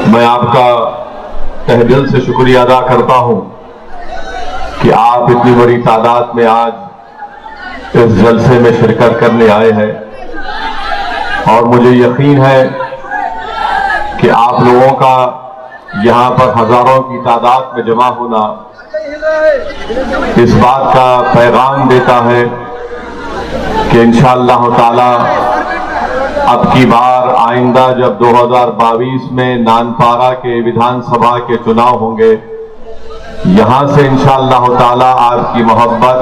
मैं आपका तहे दिल से शुक्रिया अदा करता हूं कि आप इतनी बड़ी तादाद में आज इस जलसे में शिरकत करने आए हैं और मुझे यकीन है कि आप लोगों का यहां पर हजारों की तादाद में जमा होना इस बात का पैगाम देता है कि इंशाअल्लाह ताला अब की बार आइंदा जब 2022 में नानपारा के विधानसभा के चुनाव होंगे, यहां से इंशाअल्लाह ताला आपकी मोहब्बत,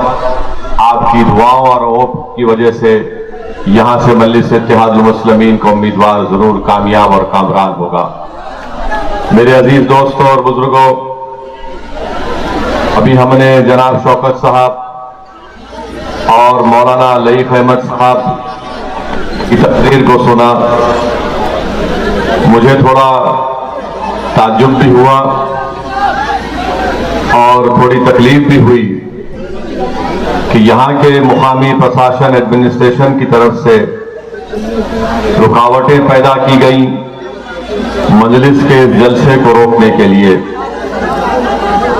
आपकी दुआओं और ओप की वजह से यहां से मजलिस इत्तेहादुल मुस्लिमीन का उम्मीदवार जरूर कामयाब और कामरान होगा। मेरे अजीज दोस्तों और बुजुर्गों, अभी हमने जनाब शौकत साहब और मौलाना लईक अहमद साहब की तकरीर को सुना। मुझे थोड़ा ताज्जुब भी हुआ और थोड़ी तकलीफ भी हुई कि यहाँ के मुकामी प्रशासन एडमिनिस्ट्रेशन की तरफ से रुकावटें पैदा की गई मजलिस के जलसे को रोकने के लिए।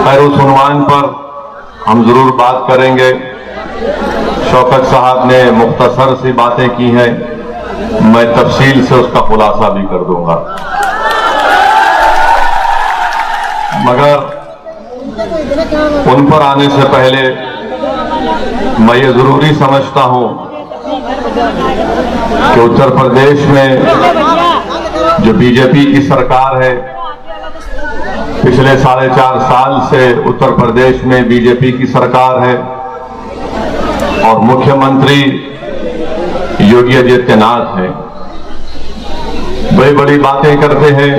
खैर, उस उन्वान पर हम जरूर बात करेंगे। शौकत साहब ने मुख्तसर सी बातें की हैं, मैं तफसील से उसका खुलासा भी कर दूंगा, मगर उन पर आने से पहले मैं ये जरूरी समझता हूं कि उत्तर प्रदेश में जो बीजेपी की सरकार है, पिछले 4.5 साल से उत्तर प्रदेश में बीजेपी की सरकार है और मुख्यमंत्री योगी आदित्यनाथ हैं। बड़ी बड़ी बातें करते हैं,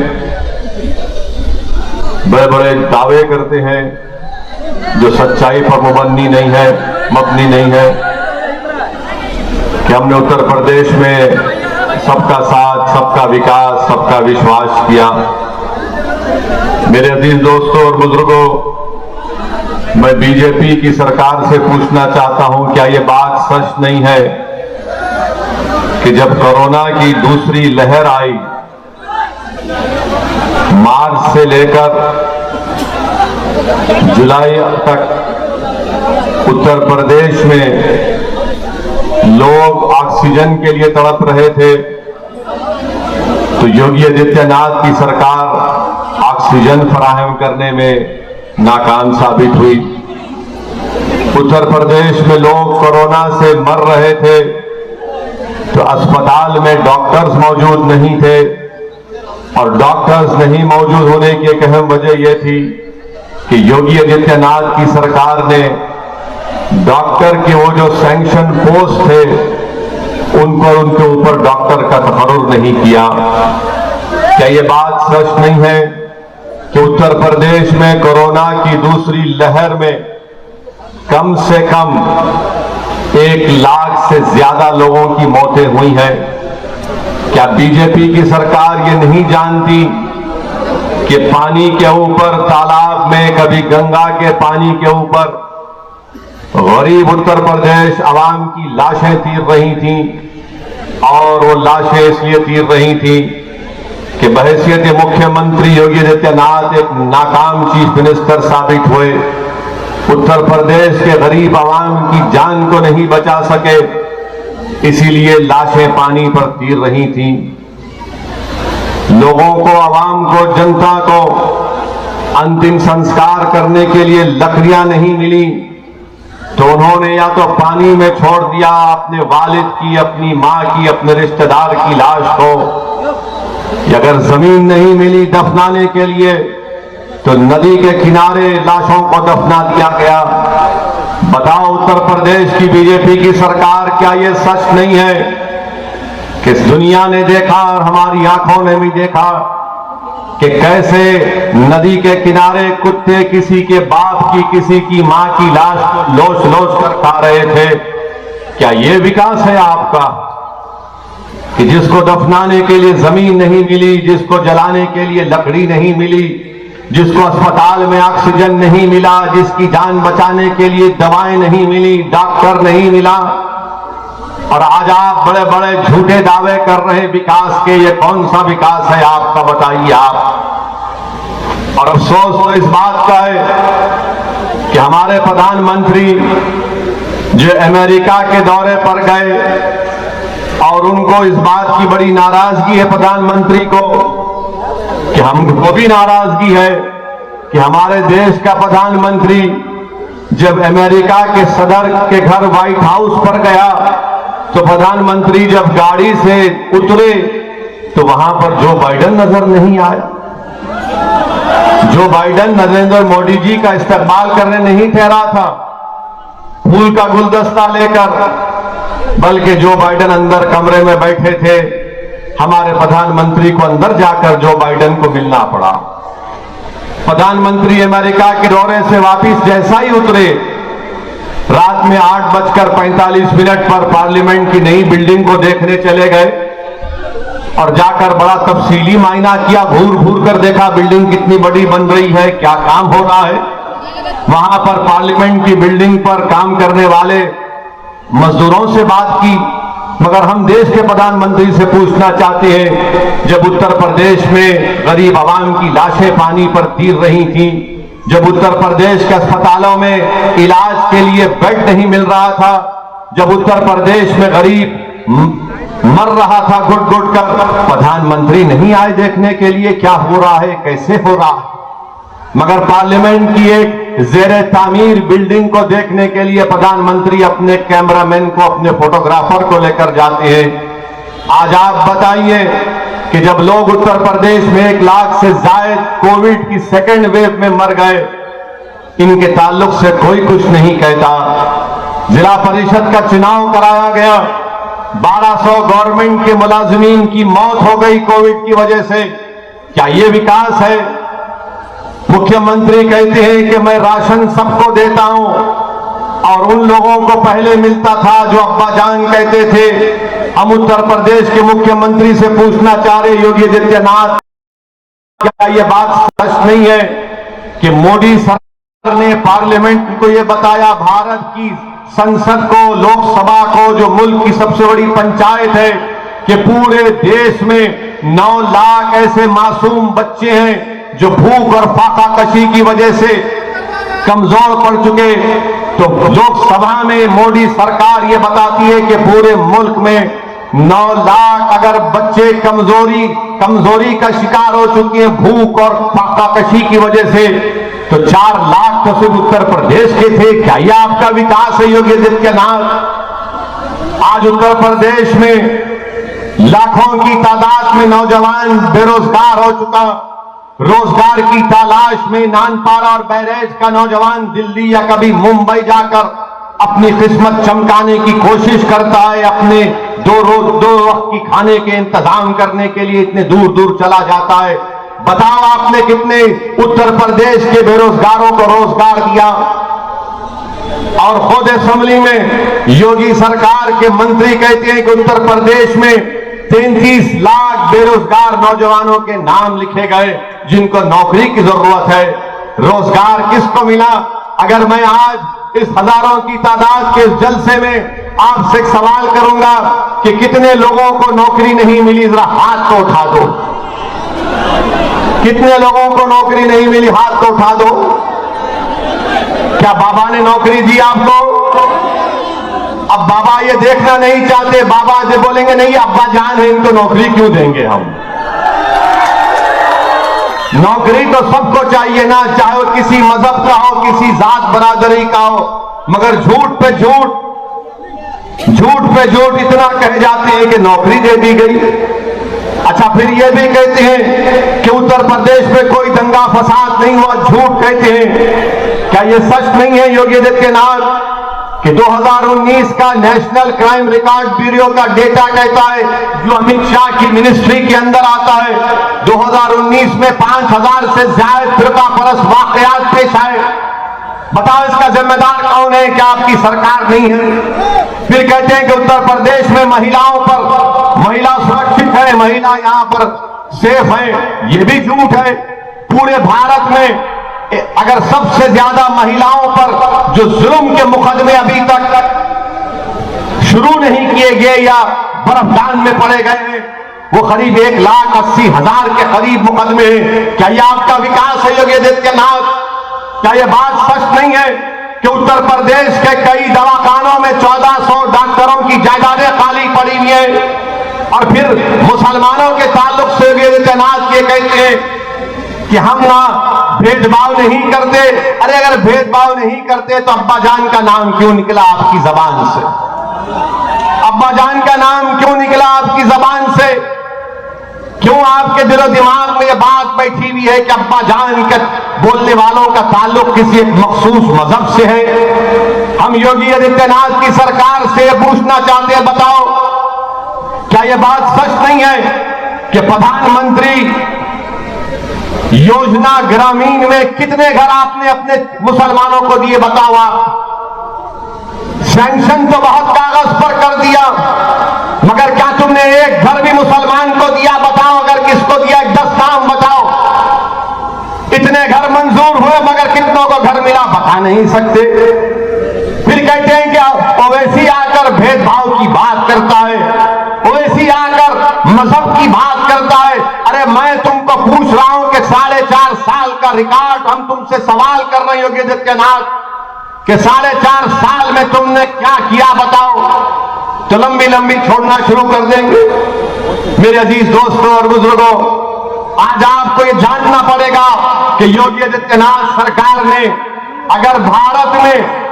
बड़े बड़े दावे करते हैं जो सच्चाई पर मबनी नहीं है कि हमने उत्तर प्रदेश में सबका साथ, सबका विकास, सबका विश्वास किया। मेरे अजीज दोस्तों और बुजुर्गों, मैं बीजेपी की सरकार से पूछना चाहता हूं, क्या ये बात सच नहीं है कि जब कोरोना की दूसरी लहर आई, मार्च से लेकर जुलाई तक उत्तर प्रदेश में लोग ऑक्सीजन के लिए तड़प रहे थे, तो योगी आदित्यनाथ की सरकार ऑक्सीजन फराहम करने में नाकाम साबित हुई। उत्तर प्रदेश में लोग कोरोना से मर रहे थे तो अस्पताल में डॉक्टर्स मौजूद नहीं थे, और डॉक्टर्स नहीं मौजूद होने की एक अहम वजह यह थी कि योगी आदित्यनाथ की सरकार ने डॉक्टर के वो जो सैंक्शन पोस्ट थे उनके ऊपर डॉक्टर का तकर्रुर नहीं किया। क्या ये बात सच नहीं है कि उत्तर प्रदेश में कोरोना की दूसरी लहर में कम से कम 1 लाख से ज्यादा लोगों की मौतें हुई हैं? क्या बीजेपी की सरकार ये नहीं जानती कि पानी के ऊपर, तालाब में, कभी गंगा के पानी के ऊपर गरीब उत्तर प्रदेश आवाम की लाशें तीर रही थीं, और वो लाशें इसलिए तीर रही थीं कि बहैसियत मुख्यमंत्री योगी आदित्यनाथ एक नाकाम चीफ मिनिस्टर साबित हुए, उत्तर प्रदेश के गरीब आवाम की जान को नहीं बचा सके, इसीलिए लाशें पानी पर तीर रही थीं। लोगों को, आवाम को, जनता को अंतिम संस्कार करने के लिए लकड़ियां नहीं मिली तो उन्होंने या तो पानी में छोड़ दिया अपने वालिद की, अपनी मां की, अपने रिश्तेदार की लाश को, या अगर जमीन नहीं मिली दफनाने के लिए तो नदी के किनारे लाशों को दफना दिया गया। बताओ उत्तर प्रदेश की बीजेपी की सरकार, क्या यह सच नहीं है कि दुनिया ने देखा और हमारी आंखों ने भी देखा कि कैसे नदी के किनारे कुत्ते किसी के बाप की, किसी की मां की लाश को लोच लोच कर खा रहे थे? क्या यह विकास है आपका कि जिसको दफनाने के लिए जमीन नहीं मिली, जिसको जलाने के लिए लकड़ी नहीं मिली, जिसको अस्पताल में ऑक्सीजन नहीं मिला, जिसकी जान बचाने के लिए दवाएं नहीं मिली, डॉक्टर नहीं मिला, और आज आप बड़े बड़े झूठे दावे कर रहे विकास के? ये कौन सा विकास है आपका, बताइए आप। और अफसोस तो इस बात का है कि हमारे प्रधानमंत्री जो अमेरिका के दौरे पर गए और उनको इस बात की बड़ी नाराजगी है प्रधानमंत्री को कि हमको भी नाराजगी है कि हमारे देश का प्रधानमंत्री जब अमेरिका के सदर के घर व्हाइट हाउस पर गया तो प्रधानमंत्री जब गाड़ी से उतरे तो वहां पर जो बाइडेन नजर नहीं आया। जो बाइडेन नरेंद्र मोदी जी का इस्तकबाल करने नहीं ठहरा था फूल का गुलदस्ता लेकर, बल्कि जो बाइडेन अंदर कमरे में बैठे थे, हमारे प्रधानमंत्री को अंदर जाकर जो बाइडेन को मिलना पड़ा। प्रधानमंत्री अमेरिका के दौरे से वापस जैसा ही उतरे, रात में 8:45 पर पार्लियामेंट की नई बिल्डिंग को देखने चले गए और जाकर बड़ा तफसीली मायना किया, घूर घूर कर देखा बिल्डिंग कितनी बड़ी बन रही है, क्या काम हो रहा है। वहां पर पार्लियामेंट की बिल्डिंग पर काम करने वाले मजदूरों से बात की, मगर हम देश के प्रधानमंत्री से पूछना चाहते हैं, जब उत्तर प्रदेश में गरीब आवाम की लाशें पानी पर तीर रही थी, जब उत्तर प्रदेश के अस्पतालों में इलाज के लिए बेड नहीं मिल रहा था, जब उत्तर प्रदेश में गरीब मर रहा था घुट घुट कर, प्रधानमंत्री नहीं आए देखने के लिए क्या हो रहा है, कैसे हो रहा है। मगर पार्लियामेंट की एक जेरे तामीर बिल्डिंग को देखने के लिए प्रधानमंत्री अपने कैमरामैन को, अपने फोटोग्राफर को लेकर जाते हैं। आज आप बताइए कि जब लोग उत्तर प्रदेश में 1 लाख से ज्यादा कोविड की सेकेंड वेव में मर गए, इनके ताल्लुक से कोई कुछ नहीं कहता। जिला परिषद का चुनाव कराया गया, 1200 गवर्नमेंट के मुलाजिमीन की मौत हो गई कोविड की वजह से। क्या ये विकास है? मुख्यमंत्री कहते हैं कि मैं राशन सबको देता हूं, और उन लोगों को पहले मिलता था जो अब्बा जान कहते थे। हम उत्तर प्रदेश के मुख्यमंत्री से पूछना चाह रहे योगी आदित्यनाथ, क्या ये बात सच नहीं है कि मोदी सरकार ने पार्लियामेंट को ये बताया, भारत की संसद को, लोकसभा को, जो मुल्क की सबसे बड़ी पंचायत है, कि पूरे देश में 9 लाख ऐसे मासूम बच्चे हैं जो भूख और फाका कशी की वजह से कमजोर पड़ चुके। तो लोकसभा में मोदी सरकार ये बताती है कि पूरे मुल्क में 9 लाख अगर बच्चे कमजोरी का शिकार हो चुके हैं भूख और फाका कशी की वजह से, तो 4 लाख तो सिर्फ उत्तर प्रदेश के थे। क्या यह आपका विकास है योगी आदित्यनाथ? आज उत्तर प्रदेश में लाखों की तादाद में नौजवान बेरोजगार हो चुका। रोजगार की तलाश में नानपारा और बहराइच का नौजवान दिल्ली या कभी मुंबई जाकर अपनी किस्मत चमकाने की कोशिश करता है, अपने दो वक्त की खाने के इंतजाम करने के लिए इतने दूर दूर चला जाता है। बताओ आपने कितने उत्तर प्रदेश के बेरोजगारों को रोजगार दिया? और खुद असेंबली में योगी सरकार के मंत्री कहते हैं कि उत्तर प्रदेश में 33 लाख बेरोजगार नौजवानों के नाम लिखे गए जिनको नौकरी की जरूरत है। रोजगार किसको मिला? अगर मैं आज इस हजारों की तादाद के जलसे में आपसे एक सवाल करूंगा कि कितने लोगों को नौकरी नहीं मिली, जरा हाथ को उठा दो। कितने लोगों को नौकरी नहीं मिली, हाथ को उठा दो। क्या बाबा ने नौकरी दी आपको? अब बाबा ये देखना नहीं चाहते, बाबा जो बोलेंगे नहीं अब्बा जान है, इनको नौकरी क्यों देंगे हम? नौकरी तो सबको चाहिए ना, चाहे वो किसी मजहब का हो, किसी जात बरादरी का हो, मगर झूठ पे झूठ इतना कह जाते हैं कि नौकरी दे दी गई। अच्छा, फिर ये भी कहते हैं कि उत्तर प्रदेश में कोई दंगा फसाद नहीं हुआ, झूठ कहते हैं। क्या ये सच नहीं है योगी आदित्यनाथ कि 2019 का नेशनल क्राइम रिकॉर्ड ब्यूरो का डेटा कहता है, जो अमित शाह की मिनिस्ट्री के अंदर आता है, 2019 में 5000 से ज्यादा फिरकापरस्त वाकयात पेश आए। बताओ इसका जिम्मेदार कौन है? क्या आपकी सरकार नहीं है? फिर कहते हैं कि उत्तर प्रदेश में महिला सुरक्षित है, महिला यहां पर सेफ है। यह भी झूठ है। पूरे भारत में अगर सबसे ज्यादा महिलाओं पर जो जुल्म के मुकदमे अभी तक शुरू नहीं किए गए या बर्फदान में पड़े गए हैं, वो करीब 1,80,000 के करीब मुकदमे हैं। क्या ये आपका विकास है योगी आदित्यनाथ? क्या ये बात सच नहीं है कि उत्तर प्रदेश के कई दवाखानों में 1400 डॉक्टरों की जायदादें खाली पड़ी हुई हैं? और फिर मुसलमानों के ताल्लुक से योगी आदित्यनाथ ये कहते हैं कि हम ना भेदभाव नहीं करते। अरे अगर भेदभाव नहीं करते तो अब्बा जान का नाम क्यों निकला आपकी जबान से? अब्बा जान का नाम क्यों निकला आपकी जबान से? क्यों आपके दिलो दिमाग में यह बात बैठी हुई है कि अब्बा जान के बोलने वालों का ताल्लुक किसी एक मखसूस मजहब से है? हम योगी आदित्यनाथ की सरकार से पूछना चाहते हैं, बताओ क्या यह बात सच नहीं है कि प्रधानमंत्री योजना ग्रामीण में कितने घर आपने अपने मुसलमानों को दिए? बताओ आप। सैंक्शन तो बहुत कागज पर कर दिया, मगर क्या तुमने एक घर भी मुसलमान को दिया? बताओ अगर किसको दिया, 10 नाम बताओ। इतने घर मंजूर हुए मगर कितनों को घर मिला बता नहीं सकते। फिर कहते हैं कि ओवैसी आकर भेदभाव की बात करता है, ओवैसी आकर मजहब की बात करता है। अरे मैं तुमको पूछ रहा हूं कि 4.5 साल का रिकॉर्ड हम तुमसे सवाल कर रहे हैं योगी आदित्यनाथ कि 4.5 साल में तुमने क्या किया बताओ? तो लंबी लंबी छोड़ना शुरू कर देंगे। मेरे अजीज दोस्तों और बुजुर्गों, आज आपको ये जानना पड़ेगा कि योगी आदित्यनाथ सरकार ने अगर भारत में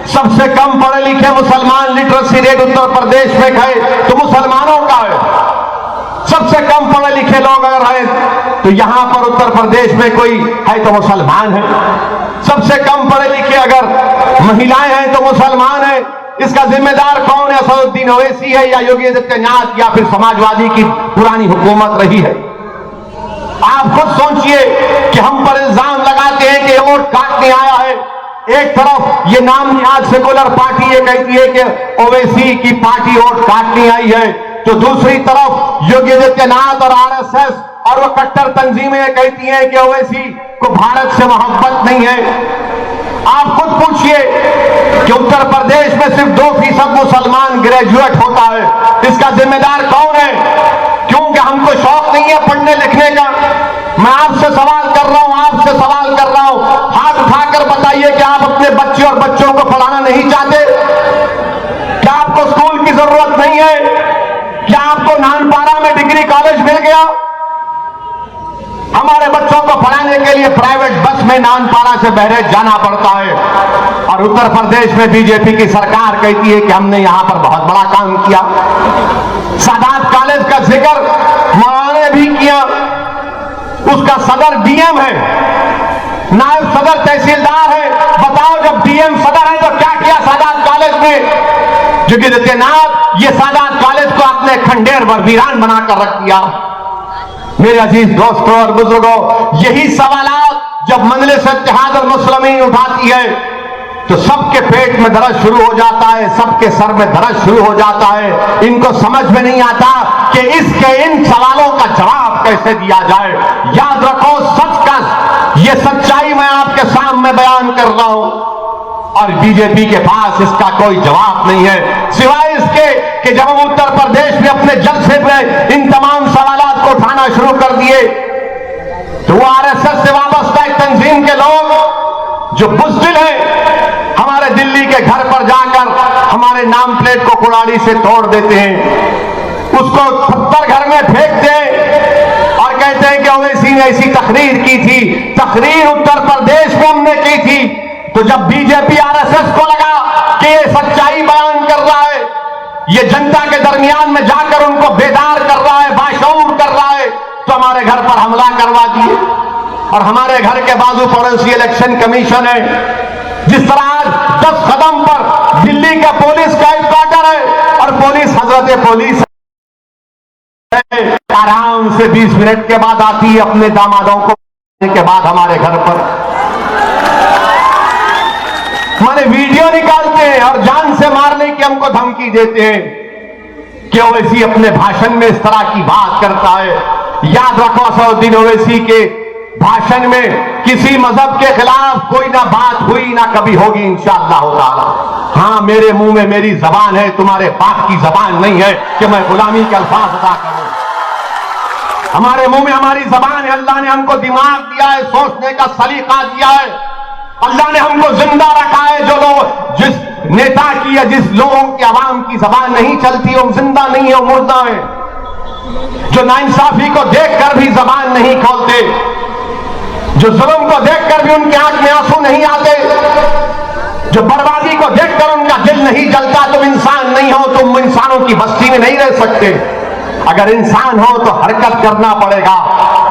सबसे कम पढ़े लिखे मुसलमान लिटरेसी रेट उत्तर प्रदेश में है तो मुसलमानों का है। सबसे कम पढ़े लिखे लोग अगर हैं तो यहां पर उत्तर प्रदेश में कोई है तो मुसलमान है। सबसे कम पढ़े लिखे अगर महिलाएं हैं तो मुसलमान है। इसका जिम्मेदार कौन है? असदुद्दीन ओवैसी है या योगी आदित्यनाथ या फिर समाजवादी की पुरानी हुकूमत रही है? आप खुद सोचिए कि हम पर इल्जाम लगाते हैं कि वोट काटने आया है। एक तरफ ये नाम निहाद सेकुलर पार्टी ये कहती है कि ओवैसी की पार्टी वोट काटने आई है, तो दूसरी तरफ योगी आदित्यनाथ और आरएसएस और वो कट्टर तंजीमें कहती हैं कि ओवैसी को भारत से मोहब्बत नहीं है। आप खुद पूछिए कि उत्तर प्रदेश में सिर्फ 2% मुसलमान ग्रेजुएट होता है। इसका जिम्मेदार कौन है? क्योंकि हमको शौक नहीं है पढ़ने लिखने का। मैं आपसे सवाल कर रहा हूं, आपसे सवाल कर रहा हूं, हाथ उठाकर बताइए कि आप अपने बच्चे और बच्चों को पढ़ाना नहीं चाहते? क्या आपको स्कूल की जरूरत नहीं है? क्या आपको नानपारा में डिग्री कॉलेज मिल गया? हमारे बच्चों को पढ़ाने के लिए प्राइवेट बस में नानपारा से बहरेज जाना पड़ता है। और उत्तर प्रदेश में बीजेपी की सरकार कहती है कि हमने यहां पर बहुत बड़ा काम किया। सादात कॉलेज का जिक्र मौलाना ने भी किया। उसका सदर डीएम है, नायब सदर तहसीलदार है। बताओ जब डीएम सदर है तो क्या किया सादात कॉलेज में? योगी आदित्यनाथ ये सादात कॉलेज को आपने खंडेर व वीरान बनाकर रख दिया। मेरे अजीज दोस्तों और बुजुर्गों, यही सवालात जब मजलिस इत्तेहाद और मुस्लिमीन उठाती है तो सबके पेट में दर्द शुरू हो जाता है, सबके सर में दर्द शुरू हो जाता है। इनको समझ में नहीं आता कि इसके इन सवालों का जवाब कैसे दिया जाए। याद रखो, सच का ये सच्चाई मैं आपके सामने बयान कर रहा हूं और बीजेपी के पास इसका कोई जवाब नहीं है, सिवाय इसके कि जब हम उत्तर प्रदेश में अपने जलसे में इन तमाम सवालात को उठाना शुरू कर दिए तो वो आरएसएस से वाबस्ता एक तंजीम के लोग जो बुज़दिल हैं हमारे दिल्ली के घर पर जाकर हमारे नाम प्लेट को कुड़ाड़ी से तोड़ देते हैं, उसको पत्थर घर में फेंकते हैं और कहते हैं कि ओवैसी ने ऐसी तकरीर की थी। तकरीर उत्तर प्रदेश में हमने की थी। तो जब बीजेपी आरएसएस को लगा कि ये सच्चाई बयान कर रहा है, ये जनता के दरमियान में जाकर उनको बेदार कर रहा है, बाशऊर कर रहा है, तो हमारे घर पर हमला करवा दिए। और हमारे घर के बाजू पड़ोसी इलेक्शन कमीशन है। जिस तरह आज 10 कदम पर दिल्ली का पुलिस का हेडक्वार्टर है और पुलिस हजरत पुलिस आराम से 20 मिनट के बाद आती है अपने दामादों को के बाद हमारे घर पर माने वीडियो निकालते हैं और जान से मारने की हमको धमकी देते हैं कि ओवैसी अपने भाषण में इस तरह की बात करता है। याद रखो, असदुद्दीन ओवैसी के भाषण में किसी मजहब के खिलाफ कोई ना बात हुई ना कभी होगी इंशाअल्लाह ताला। हाँ, मेरे मुंह में मेरी जबान है, तुम्हारे बाप की जबान नहीं है कि मैं गुलामी के अल्फाज अदा करूं। हमारे मुंह में हमारी जबान है, अल्लाह ने हमको दिमाग दिया है, सोचने का सलीका दिया है, अल्लाह ने हमको जिंदा रखा है। जो लोग जिस नेता की या जिस लोगों की आवाम की जबान नहीं चलती, वो जिंदा नहीं है, वो मुर्दा है। जो नाइंसाफी को देखकर भी जबान नहीं खोलते, जो जुल्म को देखकर भी उनके आंख में आंसू नहीं आते, जो बर्बादी को देखकर उनका दिल नहीं जलता, तुम इंसान नहीं हो, तुम इंसानों की बस्ती में नहीं रह सकते। अगर इंसान हो तो हरकत करना पड़ेगा,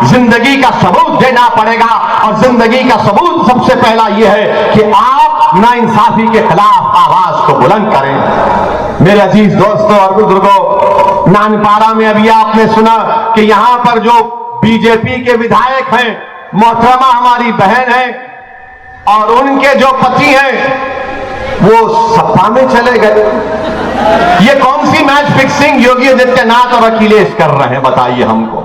जिंदगी का सबूत देना पड़ेगा, और जिंदगी का सबूत सबसे पहला यह है कि आप नाइंसाफी के खिलाफ आवाज को बुलंद करें। मेरे अजीज दोस्तों और बुजुर्गों, नानपारा में अभी आपने सुना कि यहां पर जो बीजेपी के विधायक हैं, मोहतरमा हमारी बहन है, और उनके जो पति हैं वो सपा में चले गए। ये कौन सी मैच फिक्सिंग योगी आदित्यनाथ और अखिलेश कर रहे हैं, बताइए हमको।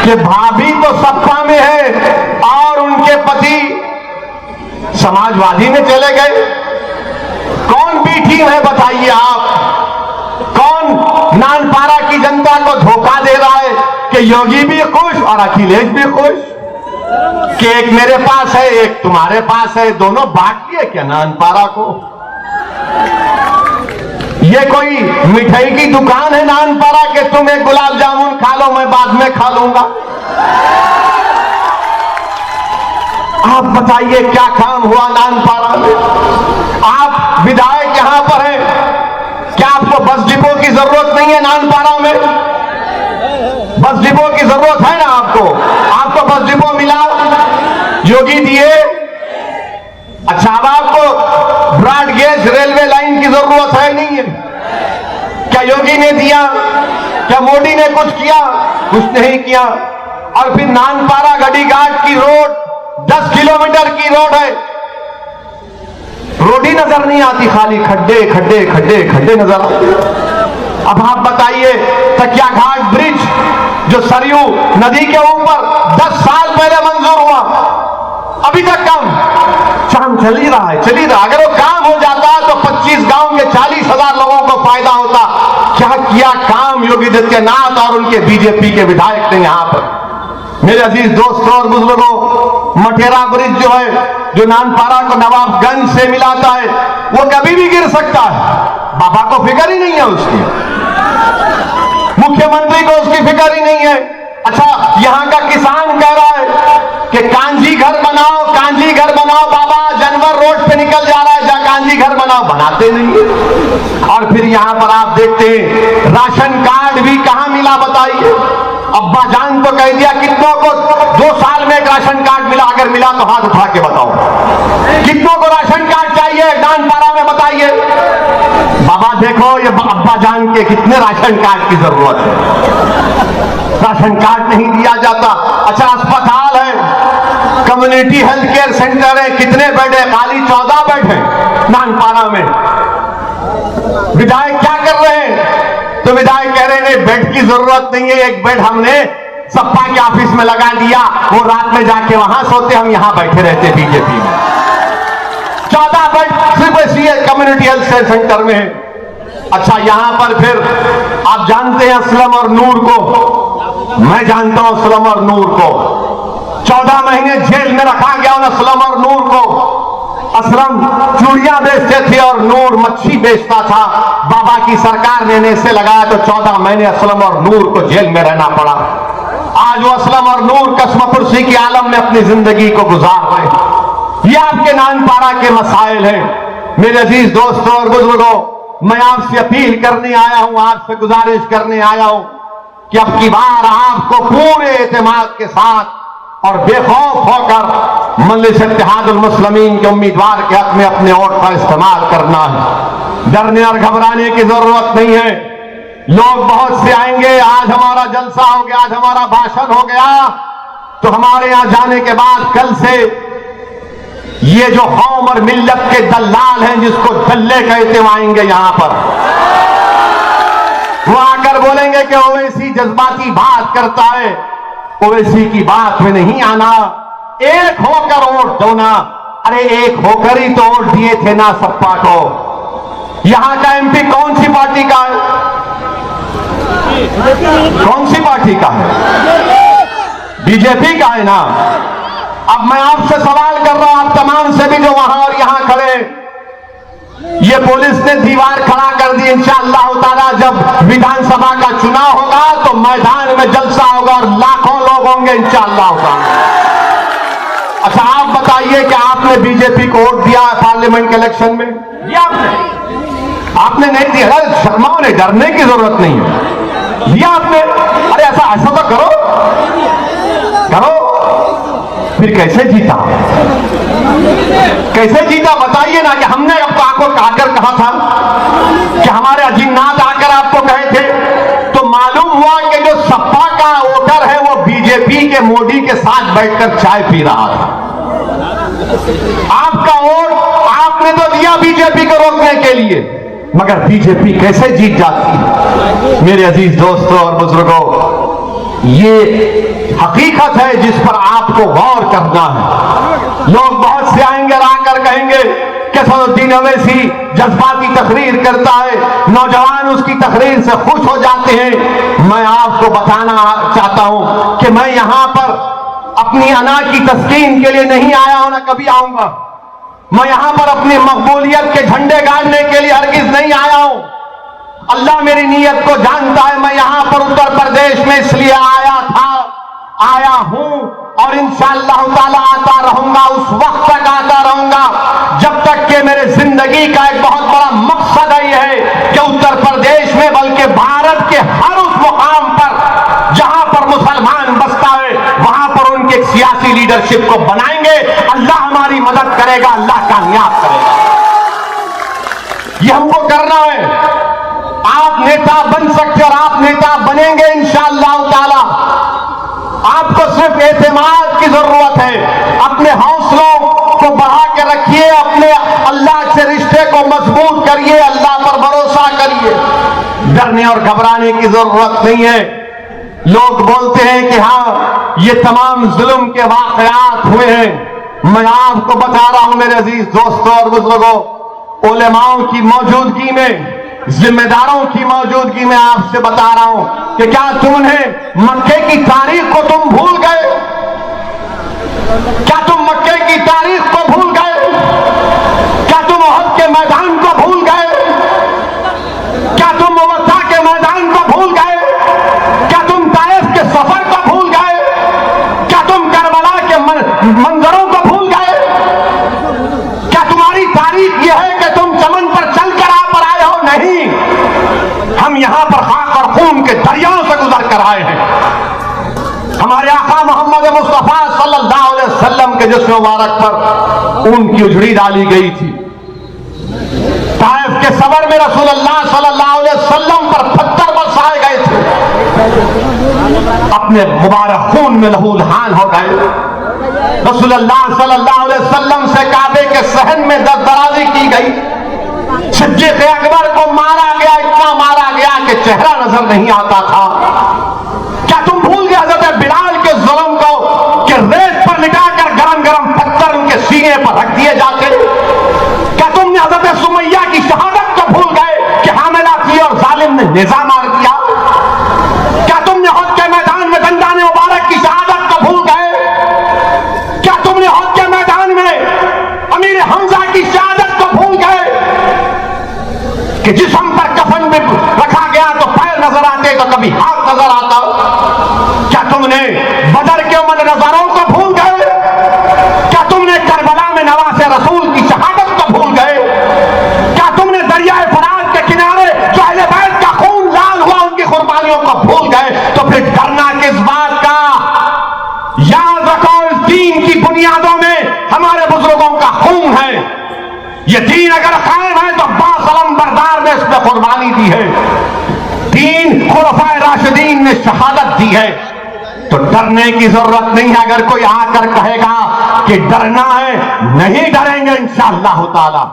कि भाभी तो सपा में है और उनके पति समाजवादी में चले गए। कौन बी टीम है, बताइए आप। कौन नानपारा की जनता को धोखा दे रहा है कि योगी भी खुश और अखिलेश भी खुश, कि एक मेरे पास है एक तुम्हारे पास है, दोनों बांट लिए क्या नानपारा को? ये कोई मिठाई की दुकान है नानपारा के तुम एक गुलाब जामुन खा लो, मैं बाद में खा लूंगा? आप बताइए क्या काम हुआ नानपारा में? आप विधायक यहां पर हैं, क्या आपको बस डिपो की जरूरत नहीं है नानपारा में? बस डिपो की जरूरत है ना आपको? आपको बस डिपो मिला, योगी दिए। अच्छा, अब आपको ब्रॉड गेज रेलवे लाइन की जरूरत है नहीं है? क्या योगी ने दिया? क्या मोदी ने कुछ किया? कुछ नहीं किया। और फिर नानपारा गढ़ीघाट की रोड 10 किलोमीटर की रोड है, रोड ही नजर नहीं आती, खाली खड्डे खड्डे खड्डे खड्डे नजर आते। अब आप बताइए, तकिया घाट ब्रिज जो सरयू नदी के ऊपर 10 साल पहले मंजूर हुआ, अभी तक काम चल ही रहा है, चल ही रहा। अगर वो काम हो जाता तो 25 गांव के 40,000 लोगों को फायदा होता। क्या किया काम योगी आदित्यनाथ और उनके बीजेपी के विधायक ने यहां पर? मेरे अजीज दोस्तों और बुजुर्गों, मठेरा ब्रिज जो है, जो नानपारा को नवाबगंज से मिलाता है, वो कभी भी गिर सकता है। बाबा को फिक्र ही नहीं है उसकी, मुख्यमंत्री को उसकी फिक्र ही नहीं है। अच्छा, यहां का किसान कह रहा है कि कांजी घर बनाओ, कांजी घर बनाओ, बाबा जानवर रोड पे निकल जा रहा है, जा कांजी घर बनाओ, बनाते नहीं है। और फिर यहां पर आप देखते हैं राशन कार्ड भी कहां मिला, बताइए। अब्बा जान तो कह दिया, कितनों को 2 साल में एक राशन कार्ड मिला? अगर मिला तो हाथ उठा के बताओ, कितनों को राशन कार्ड चाहिए नानपारा में, बताइए। बाबा देखो, ये अब्बा जान के कितने राशन कार्ड की जरूरत है, राशन कार्ड नहीं दिया जाता। अच्छा, अस्पताल है, कम्युनिटी हेल्थ केयर सेंटर है, कितने बेड है? खाली 14 बेड है नानपारा में। विधायक क्या कर रहे हैं? तो विधायक कह रहे हैं बेड की जरूरत नहीं है, एक बेड हमने सपा के ऑफिस में लगा दिया, वो रात में जाके वहां सोते, हम यहां बैठे रहते बीजेपी में। 14 बेड सिर्फ कम्युनिटी हेल्थ केयर सेंटर में है। अच्छा, यहां पर फिर आप जानते हैं असलम और नूर को, मैं जानता हूं असलम और नूर को, 14 महीने जेल में रखा गया उन असलम और नूर को। असलम चूड़ियां बेचते थे और नूर मच्छी बेचता था। बाबा की सरकार ने ऐसे लगाया तो 14 महीने असलम और नूर को जेल में रहना पड़ा। आज वो असलम और नूर कसमपुरसी की आलम में अपनी जिंदगी को गुजार रहे। ये आपके नानपारा के मसाइल हैं। मेरे अजीज दोस्तों और बुजुर्गों, मैं आपसे अपील करने आया हूं, आपसे गुजारिश करने आया हूं कि अब की बार आपको पूरे एतमाद के साथ और बेखौफ होकर मजलिस इत्तेहादुल मुस्लिमीन के उम्मीदवार के हक में अपने वोट का इस्तेमाल करना है। डरने और घबराने की जरूरत नहीं है। लोग बहुत से आएंगे, आज हमारा जलसा हो गया, आज हमारा भाषण हो गया, तो हमारे यहां जाने के बाद कल से ये जो कौम और मिल्लत के दल्लाल हैं, जिसको दल्ले कहते, वो आएंगे यहां पर। वो आकर बोलेंगे कि ओवैसी जज्बाती बात करता है, ओवैसी की बात में नहीं आना, एक होकर वोट दो ना। अरे एक होकर ही तो वोट दिए थे ना सपा को। यहां का एमपी कौन सी पार्टी का है? कौन सी पार्टी का है? बीजेपी का है ना। अब मैं आपसे सवाल कर रहा हूं, आप तमाम से भी जो वहां और यहां खड़े, ये पुलिस ने दीवार खड़ा कर दी। इंशाअल्लाह ताला जब विधानसभा का चुनाव होगा तो मैदान में जलसा होगा और लाखों लोग होंगे इंशाअल्लाह ताला। अच्छा आप बताइए कि आपने बीजेपी को वोट दिया पार्लियामेंट के इलेक्शन में? दिया आपने नहीं दिया? शर्माओ नहीं, डरने की जरूरत नहीं है। दिया आपने? अरे ऐसा तो करो फिर कैसे जीता? कैसे जीता बताइए ना। कि हमने अब आपको आकर कहा था कि हमारे अजीमनाथ आकर आपको कहे थे, तो मालूम हुआ कि जो सपा का वोटर है वो बीजेपी के मोदी के साथ बैठकर चाय पी रहा था। आपका वोट आपने तो दिया बीजेपी को रोकने के लिए, मगर बीजेपी कैसे जीत जाती है? मेरे अजीज दोस्तों और बुजुर्गों, ये हकीकत है जिस पर आपको गौर करना है। लोग बहुत से आएंगे और आकर कहेंगे कि सदरुद्दीन अवैसी जज्बाती तकरीर करता है, नौजवान उसकी तकरीर से खुश हो जाते हैं। मैं आपको बताना चाहता हूं कि मैं यहां पर अपनी अना की तस्कीन के लिए नहीं आया हूं, ना कभी आऊंगा। मैं यहां पर अपनी मकबूलियत के झंडे गाड़ने के लिए हरगिज नहीं आया हूं। अल्लाह मेरी नीयत को जानता है। मैं यहां पर उत्तर प्रदेश में इसलिए आया हूं और इंशाअल्लाह ताला आता रहूंगा। उस वक्त तक आता रहूंगा जब तक कि मेरे जिंदगी का एक बहुत बड़ा मकसद है कि उत्तर प्रदेश में बल्कि भारत के हर उस मुकाम पर जहां पर मुसलमान बसता है वहां पर उनके सियासी लीडरशिप को बनाएंगे। अल्लाह हमारी मदद करेगा, अल्लाह कामयाब करेगा। ये हमको करना है। आप नेता बन सकते और आप नेता बनेंगे इंशाअल्लाह ताला। आपको सिर्फ एतमाद की जरूरत है। अपने हौसलों को बढ़ा के रखिए, अपने अल्लाह से रिश्ते को मजबूत करिए, अल्लाह पर भरोसा करिए। डरने और घबराने की जरूरत नहीं है। लोग बोलते हैं कि हाँ ये तमाम जुल्म के वाकयात हुए हैं। मैं आपको बता रहा हूं मेरे अजीज दोस्तों और बुजुर्गों, उलेमाओं की मौजूदगी में, जिम्मेदारों की मौजूदगी में आपसे बता रहा हूं कि क्या तुमने मक्के की तारीख को तुम भूल गए? क्या तुम मक्के की तारीख को भूल गए? क्या तुम उहद के मैदान को भूल गए? क्या तुम मुवत्ता के मैदान को भूल गए? क्या तुम ताइफ के सफर को भूल गए? क्या तुम करबला के मंजरों को भूल गए? क्या तुम्हारी तारीख यह है कि तुम चमन पर चलकर आ पर आए हो? नहीं, हम यहां पर खाक और खून के दरियाओं से गुजर कर आए हैं। हमारे आका मोहम्मद मुस्तफा सल्लल्लाहु अलैहि वसल्लम के जिस्म मुबारक पर ऊन की उजड़ी डाली गई थी। ताइफ के सबर में रसूलुल्लाह सल्लल्लाहु अलैहि वसल्लम पर पत्थर बरसाए गए थे। अपने मुबारक खून में लहूलहान हो गए। रसूलुल्लाह सल्लल्लाहु अलैहि वसल्लम से काबे के सहन में दस्तराजी की गई। सिद्दीक़ अकबर को मारा गया, इतना मारा गया कि चेहरा नजर नहीं आता था। क्या तुम भूल गए हज़रत बिलाल के जुल्म को कि रेत पर लिटाकर गरम गरम पत्थर उनके सीने पर रख दिए जाते? क्या तुमने हज़रत सुमैया की शहादत को भूल गए कि हामिला थी और जालिम ने नेज़ा मार दिया? क्या तुमने उहद के मैदान में दंदाने मुबारक की शहादत को भूल गए? क्या तुमने उहद के मैदान में अमीर हमजा की शहादत को भूल गए कि जिस्म पर कफन में रखा गया तो पैर नजर आते तो कभी हाथ नजर आता? क्या तुमने बदर के उमर नजारों को भूल गए? क्या तुमने करबला में नवासे रसूल की शहादत को भूल गए? क्या तुमने दरियाए फरात के किनारे जो अहले बैत का खून लाल हुआ उनकी कुर्बानियों को भूल गए? तो फिर डरना किस बात का? याद रखो, इस दीन की बुनियादों में हमारे बुजुर्गों का खून है। ये दीन अगर कायम है तो बासलम बरदार ने इसमें कुर्बानी दी है। दीन खुलफाए राशिदीन ने शहादत दी है। तो डरने की जरूरत नहीं है। अगर कोई आकर कहेगा कि डरना है, नहीं डरेंगे इंशाअल्लाह ताला।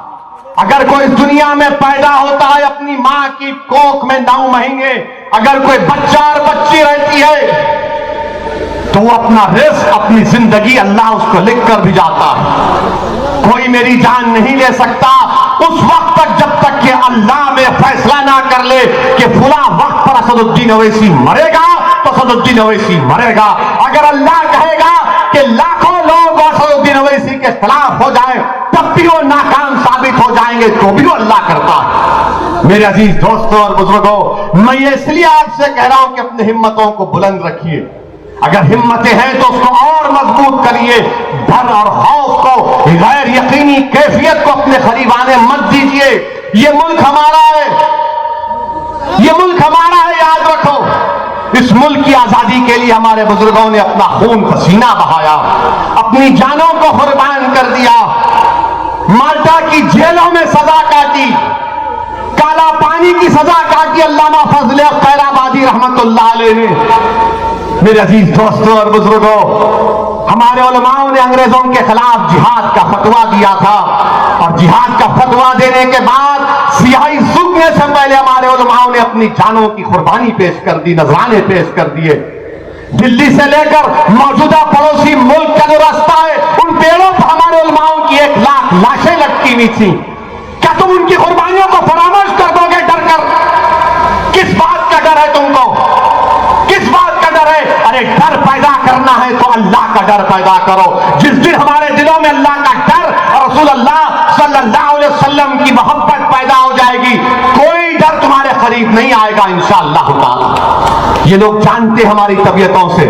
अगर कोई दुनिया में पैदा होता है अपनी मां की कोख में 9 महीने, अगर कोई बच्चा और बच्ची रहती है तो वो अपना रिस्क, अपनी जिंदगी अल्लाह उसको लिख कर भी जाता है। कोई मेरी जान नहीं ले सकता उस वक्त तक जब तक कि अल्लाह में फैसला ना कर ले कि फुला वक्त पर असदुद्दीन ओवैसी मरेगा तो असदुद्दीन ओवैसी मरेगा। अगर अल्लाह कहेगा कि लाखों लोग असदुद्दीन ओवैसी के खिलाफ हो जाए तब भी वो नाकाम साबित हो जाएंगे तो भी वो अल्लाह करता है। मेरे अजीज दोस्तों और बुजुर्गों, मैं ये इसलिए आपसे कह रहा हूं कि अपनी हिम्मतों को बुलंद रखिए। अगर हिम्मतें हैं तो उसको और मजबूत करिए। डर और खौफ को, गैर यकीनी कैफियत को अपने करीब आने मत दीजिए। ये मुल्क हमारा है, ये मुल्क हमारा है, याद रखो। इस मुल्क की आजादी के लिए हमारे बुजुर्गों ने अपना खून पसीना बहाया, अपनी जानों को कुर्बान कर दिया, माल्टा की जेलों में सजा काटी, काला पानी की सजा काटी अल्लामा फजल खैराबादी रहमतुल्लाह अलैह ने। मेरे अजीज दोस्तों और बुजुर्गों, हमारे उलमाओं ने अंग्रेजों के खिलाफ जिहाद का फतवा दिया था और जिहाद का फतवा देने के बाद सियाही सूखने से पहले हमारे उलमाओं ने अपनी जानों की कुर्बानी पेश कर दी, नजराने पेश कर दिए। दिल्ली से लेकर मौजूदा पड़ोसी मुल्क का जो रास्ता है उन पेड़ों पर हमारे उलमाओं की 1 लाख लाशें लटकी हुई थी। क्या तुम उनकी कुर्बानियों को फरामोश कर दोगे डर कर? किस बात का डर है तुमको? किस बात का डर है? अरे डर पैदा करना है तो अल्लाह का डर पैदा करो। जिस दिन हमारे दिलों में अल्लाह का डर और रसूल अल्लाह सल्लल्लाहु अलैहि वसल्लम की मोहब्बत पैदा हो जाएगी, कोई डर तुम्हारे करीब नहीं आएगा इंशाअल्लाह ताला। ये लोग जानते हमारी तबीयतों से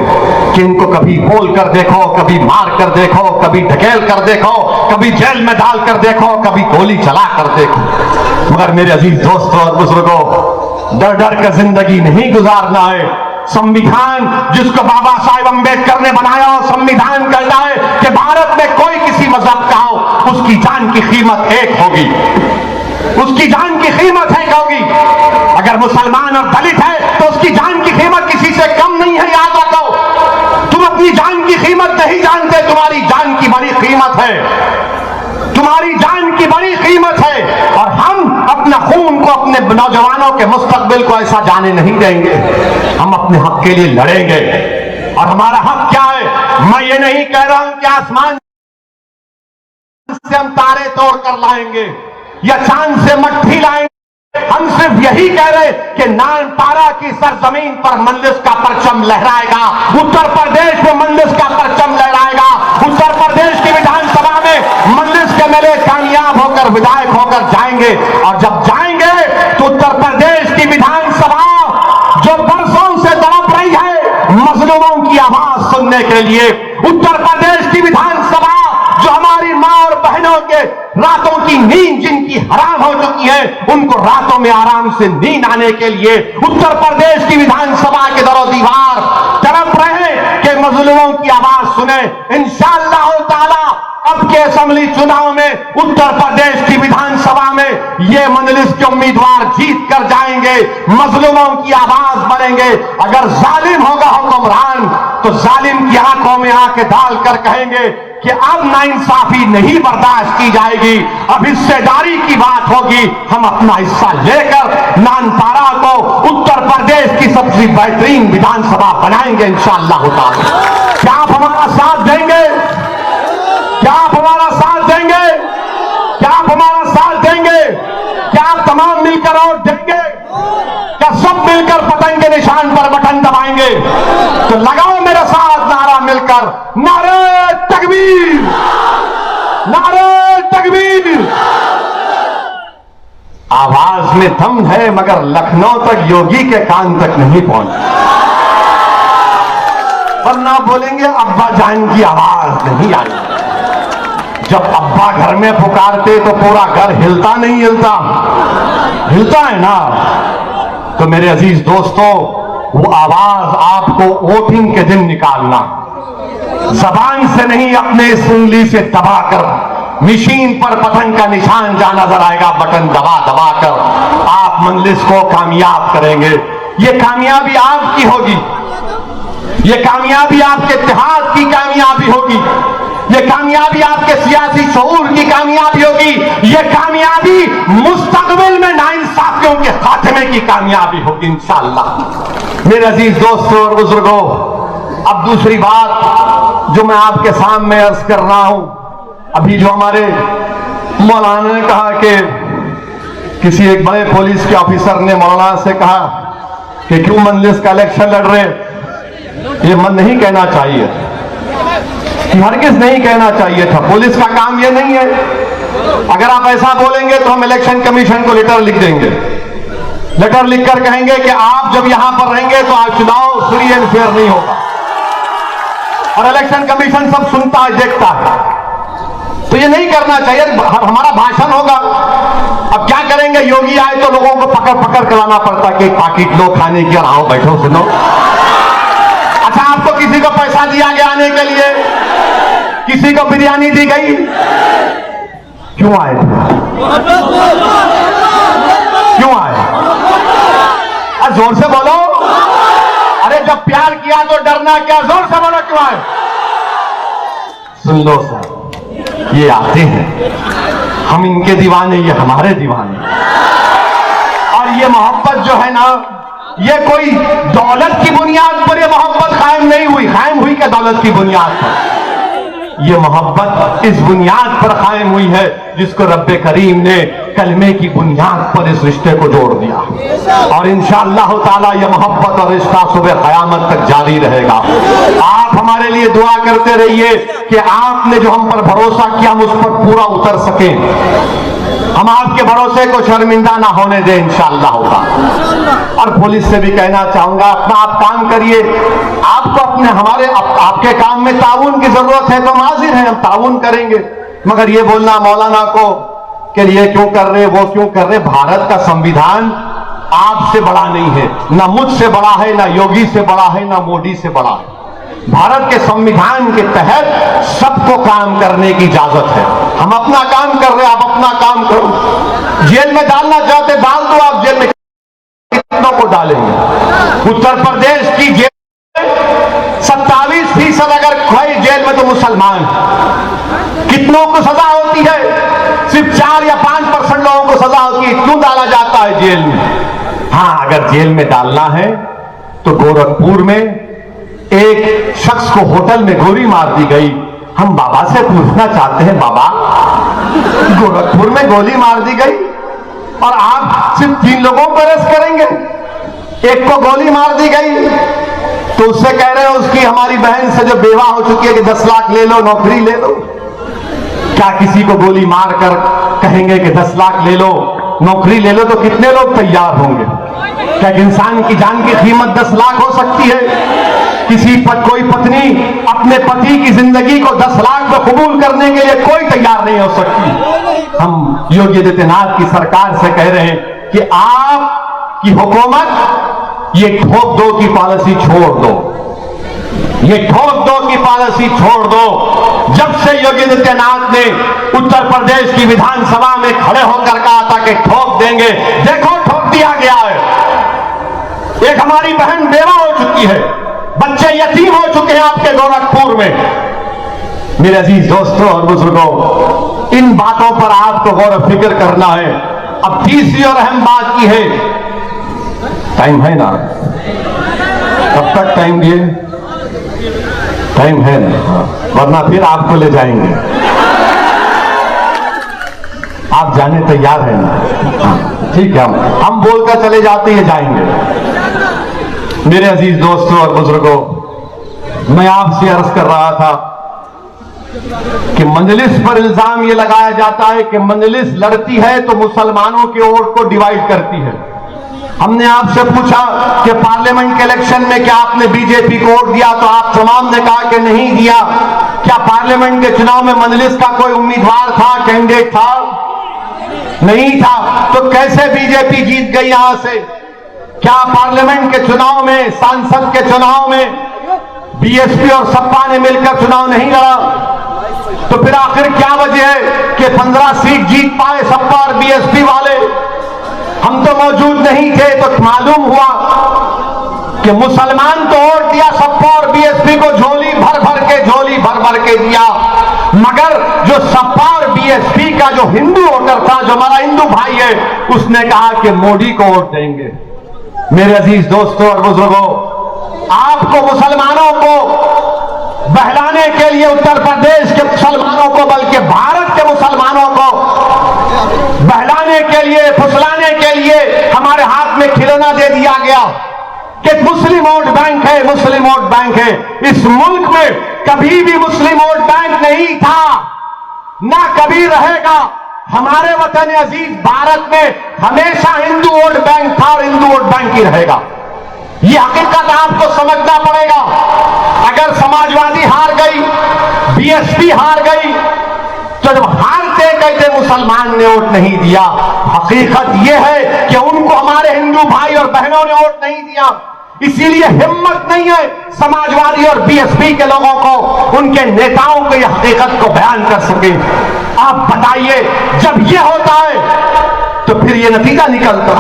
कि इनको कभी बोल कर देखो, कभी मार कर देखो, कभी ढकेल कर देखो, कभी जेल में डाल कर देखो, कभी गोली चला कर देखो। मगर मेरे अजीज दोस्तों और बुजुर्गों, डर डर कर जिंदगी नहीं गुजारना है। संविधान जिसको बाबा साहेब अंबेडकर ने बनाया और संविधान कहता है कि भारत में कोई किसी मजहब का हो उसकी जान की कीमत एक होगी, उसकी जान की कीमत एक होगी। अगर मुसलमान और दलित है तो उसकी जान की कीमत किसी से कम नहीं है, याद रखो। तुम अपनी जान की कीमत नहीं जानते, तुम्हारी जान की बड़ी कीमत है, तुम्हारी जान की बड़ी कीमत है। और हम अपना खून को, अपने नौजवानों के मुस्तकबिल को ऐसा जाने नहीं देंगे। हम अपने हक के लिए लड़ेंगे। और हमारा हक क्या है? मैं ये नहीं कह रहा हूं कि आसमान से हम तारे तोड़ कर लाएंगे या चांद से मट्टी लाएंगे। हम सिर्फ यही कह रहे कि नानपारा की सरजमीन पर मंदिर का परचम लहराएगा, उत्तर प्रदेश में मंदिर का परचम लहराएगा, उत्तर प्रदेश की विधानसभा में मंदिर के मेले कामयाब होकर विधायक होकर जाएंगे। और जब जाएंगे तो उत्तर प्रदेश की विधानसभा जो बरसों से तड़प रही है मजलूमों की आवाज सुनने के लिए, उत्तर प्रदेश की विधानसभा जो हमारी मां और बहनों के रातों की नींद जिनकी हराम हो चुकी है उनको रातों में आराम से नींद आने के लिए उत्तर प्रदेश की विधानसभा के दरो दीवार तड़प रहे कि मजलूमों की आवाज सुने। इंशाअल्लाह ताला अब के असेंबली चुनाव में उत्तर प्रदेश की विधानसभा में ये मजलिस के उम्मीदवार जीत कर जाएंगे, मजलूमों की आवाज बनेंगे। अगर जालिम होगा हुक्मरान तो जालिम की आंखों में आंखें डालकर कहेंगे कि अब नाइंसाफी नहीं बर्दाश्त की जाएगी, अब हिस्सेदारी की बात होगी। हम अपना हिस्सा लेकर नानपारा को उत्तर प्रदेश की सबसे बेहतरीन विधानसभा बनाएंगे इंशाअल्लाह ताला। क्या आप हमारा साथ देंगे? क्या आप हमारा साथ देंगे? क्या आप हमारा साथ देंगे? क्या आप तमाम मिलकर वोट देंगे? क्या सब मिलकर पतंग के निशान पर बटन दबाएंगे? तो लगाओ मेरे साथ नारा मिलकर, नारे तकबीर, नारे तकबीर। आवाज में दम है मगर लखनऊ तक, योगी के कान तक नहीं पहुंचा। वरना बोलेंगे अब्बा जान की आवाज नहीं आई। जब अब्बा घर में पुकारते तो पूरा घर हिलता नहीं हिलता? हिलता है ना। तो मेरे अजीज दोस्तों, वो आवाज आपको वोटिंग के दिन निकालना, जबान से नहीं अपने इस उंगली से दबाकर मशीन पर पतंग का निशान जहां नजर आएगा बटन दबा दबा कर आप मंजिल को कामयाब करेंगे। ये कामयाबी आपकी होगी, ये कामयाबी आपके इत्तेहाद की कामयाबी होगी, ये कामयाबी आपके सियासी शऊर की कामयाबी होगी, ये कामयाबी मुस्तकबिल में नाइंसाफियों के खात्मे की कामयाबी होगी इंशाअल्लाह। मेरे अजीज दोस्तों और बुजुर्गों, अब दूसरी बात जो मैं आपके सामने अर्ज कर रहा हूं, अभी जो हमारे मौलाना ने कहा कि किसी एक बड़े पुलिस के ऑफिसर ने मौलाना से कहा कि क्यों मजलिस का इलेक्शन लड़ रहे, ये मन नहीं कहना चाहिए, हरगिज़ नहीं कहना चाहिए था। पुलिस का काम ये नहीं है। अगर आप ऐसा बोलेंगे तो हम इलेक्शन कमीशन को लेटर लिख देंगे, लेटर लिखकर कहेंगे कि आप जब यहां पर रहेंगे तो आज चुनाव फ्री एंड फेयर नहीं होगा, और इलेक्शन कमीशन सब सुनता है, देखता है। तो ये नहीं करना चाहिए, हमारा भाषण होगा। अब क्या करेंगे, योगी आए तो लोगों को पकड़ पकड़ कराना पड़ता कि पाकिट लो खाने की, और आओ बैठो सुनो। अच्छा, आपको किसी को पैसा दिया गया आने के लिए? किसी को बिरयानी दी गई? क्यों आए थे? क्यों आए? जोर से बोलो। अरे जब प्यार किया तो डरना क्या? जोर से बोलो, क्यों आए? सुन लो सर, ये आते हैं, हम इनके दीवाने, ये हमारे दीवाने। और ये मोहब्बत जो है ना, ये कोई दौलत की बुनियाद पर ये मोहब्बत कायम नहीं हुई। कायम हुई क्या दौलत की बुनियाद पर? ये मोहब्बत इस बुनियाद पर कायम हुई है जिसको रब्बे करीम ने कलमे की बुनियाद पर इस रिश्ते को जोड़ दिया। और इंशाअल्लाह ताला ये मोहब्बत और रिश्ता सुबह क़यामत तक जारी रहेगा। आप हमारे लिए दुआ करते रहिए कि आपने जो हम पर भरोसा किया हम उस पर पूरा उतर सकें। हम आपके भरोसे को शर्मिंदा ना होने दें इंशाअल्लाह होगा। और पुलिस से भी कहना चाहूंगा, अपना आप काम करिए। आपको अपने हमारे आपके काम में ताउन की जरूरत है तो हम हाजिर हैं, हम ताउन करेंगे। मगर ये बोलना मौलाना को कि ये क्यों कर रहे, वो क्यों कर रहे, भारत का संविधान आपसे बड़ा नहीं है, ना मुझसे बड़ा है, ना योगी से बड़ा है, ना मोदी से बड़ा है। भारत के संविधान के तहत सबको काम करने की इजाजत है। हम अपना काम कर रहे हैं, आप अपना काम करो। जेल में डालना चाहते डाल दो, आप जेल में कितनों को डालेंगे? उत्तर प्रदेश की जेल 27% अगर कोई जेल में तो मुसलमान, कितनों को सजा होती है? सिर्फ 4 या 5% लोगों को सजा होती है। क्यों डाला जाता है जेल में? हाँ, अगर जेल में डालना है तो गोरखपुर में एक शख्स को होटल में गोली मार दी गई। हम बाबा से पूछना चाहते हैं, बाबा गोरखपुर में गोली मार दी गई और आप सिर्फ 3 लोगों को अरेस्ट करेंगे? एक को गोली मार दी गई तो उससे कह रहे हैं उसकी हमारी बहन से जो बेवा हो चुकी है कि 10 लाख ले लो, नौकरी ले लो। क्या किसी को गोली मारकर कहेंगे कि 10 लाख ले लो, नौकरी ले लो, तो कितने लोग तैयार होंगे? क्या इंसान की जान की कीमत 10 लाख हो सकती है? कोई पत्नी अपने पति की जिंदगी को 10 लाख में कबूल करने के लिए कोई तैयार नहीं हो सकती। हम योगी आदित्यनाथ की सरकार से कह रहे हैं कि आपकी हुकूमत ये ठोक दो की पॉलिसी छोड़ दो, ये ठोक दो की पॉलिसी छोड़ दो। जब से योगी आदित्यनाथ ने उत्तर प्रदेश की विधानसभा में खड़े होकर कहा था कि ठोक देंगे, देखो ठोक दिया गया है। एक हमारी बहन बेवा हो चुकी है, बच्चे यतीम हो चुके हैं आपके गोरखपुर में। मेरे अजीज दोस्तों और बुजुर्गों, इन बातों पर आपको गौर और फिक्र करना है। अब तीसरी और अहम बात की है, टाइम है ना? कब तक टाइम दिए? टाइम है ना, वरना फिर आपको ले जाएंगे। आप जाने तैयार हैं ना? ठीक है, हम बोलकर चले जाते हैं, जाएंगे। मेरे अजीज दोस्तों और बुजुर्गों, मैं आपसे अर्ज कर रहा था कि मजलिस पर इल्जाम यह लगाया जाता है कि मजलिस लड़ती है तो मुसलमानों के वोट को डिवाइड करती है। हमने आपसे पूछा कि पार्लियामेंट के इलेक्शन में क्या आपने बीजेपी को वोट दिया, तो आप तमाम ने कहा कि नहीं दिया। क्या पार्लियामेंट के चुनाव में मजलिस का कोई उम्मीदवार था, कैंडिडेट था? नहीं था। तो कैसे बीजेपी जीत गई यहां से? क्या पार्लियामेंट के चुनाव में, सांसद के चुनाव में बीएसपी और सपा ने मिलकर चुनाव नहीं लड़ा? तो फिर आखिर क्या वजह है कि 15 सीट जीत पाए सपा और बीएसपी वाले? हम तो मौजूद नहीं थे, तो मालूम हुआ कि मुसलमान तो वोट दिया सपा और बीएसपी को, झोली भर भर के दिया। मगर जो सपा और बीएसपी का जो हिंदू वोटर था, जो हमारा हिंदू भाई है, उसने कहा कि मोदी को वोट देंगे। मेरे अजीज दोस्तों और बुजुर्गों, आपको मुसलमानों को बहलाने के लिए, उत्तर प्रदेश के मुसलमानों को, बल्कि भारत के मुसलमानों को बहलाने के लिए, फुसलाने के लिए हमारे हाथ में खिलौना दे दिया गया कि मुस्लिम वोट बैंक है, मुस्लिम वोट बैंक है। इस मुल्क में कभी भी मुस्लिम वोट बैंक नहीं था, ना कभी रहेगा। हमारे वतन अजीज भारत में हमेशा हिंदू वोट बैंक था और हिंदू वोट बैंक ही रहेगा। यह हकीकत आपको समझना पड़ेगा। अगर समाजवादी हार गई, बीएसपी हार गई, तो जब हारते कहते मुसलमान ने वोट नहीं दिया, हकीकत यह है कि उनको हमारे हिंदू भाई और बहनों ने वोट नहीं दिया। इसीलिए हिम्मत नहीं है समाजवादी और बीएसपी के लोगों को, उनके नेताओं को यह हकीकत को बयान कर सके। आप बताइए, जब यह होता है तो फिर यह नतीजा निकलता।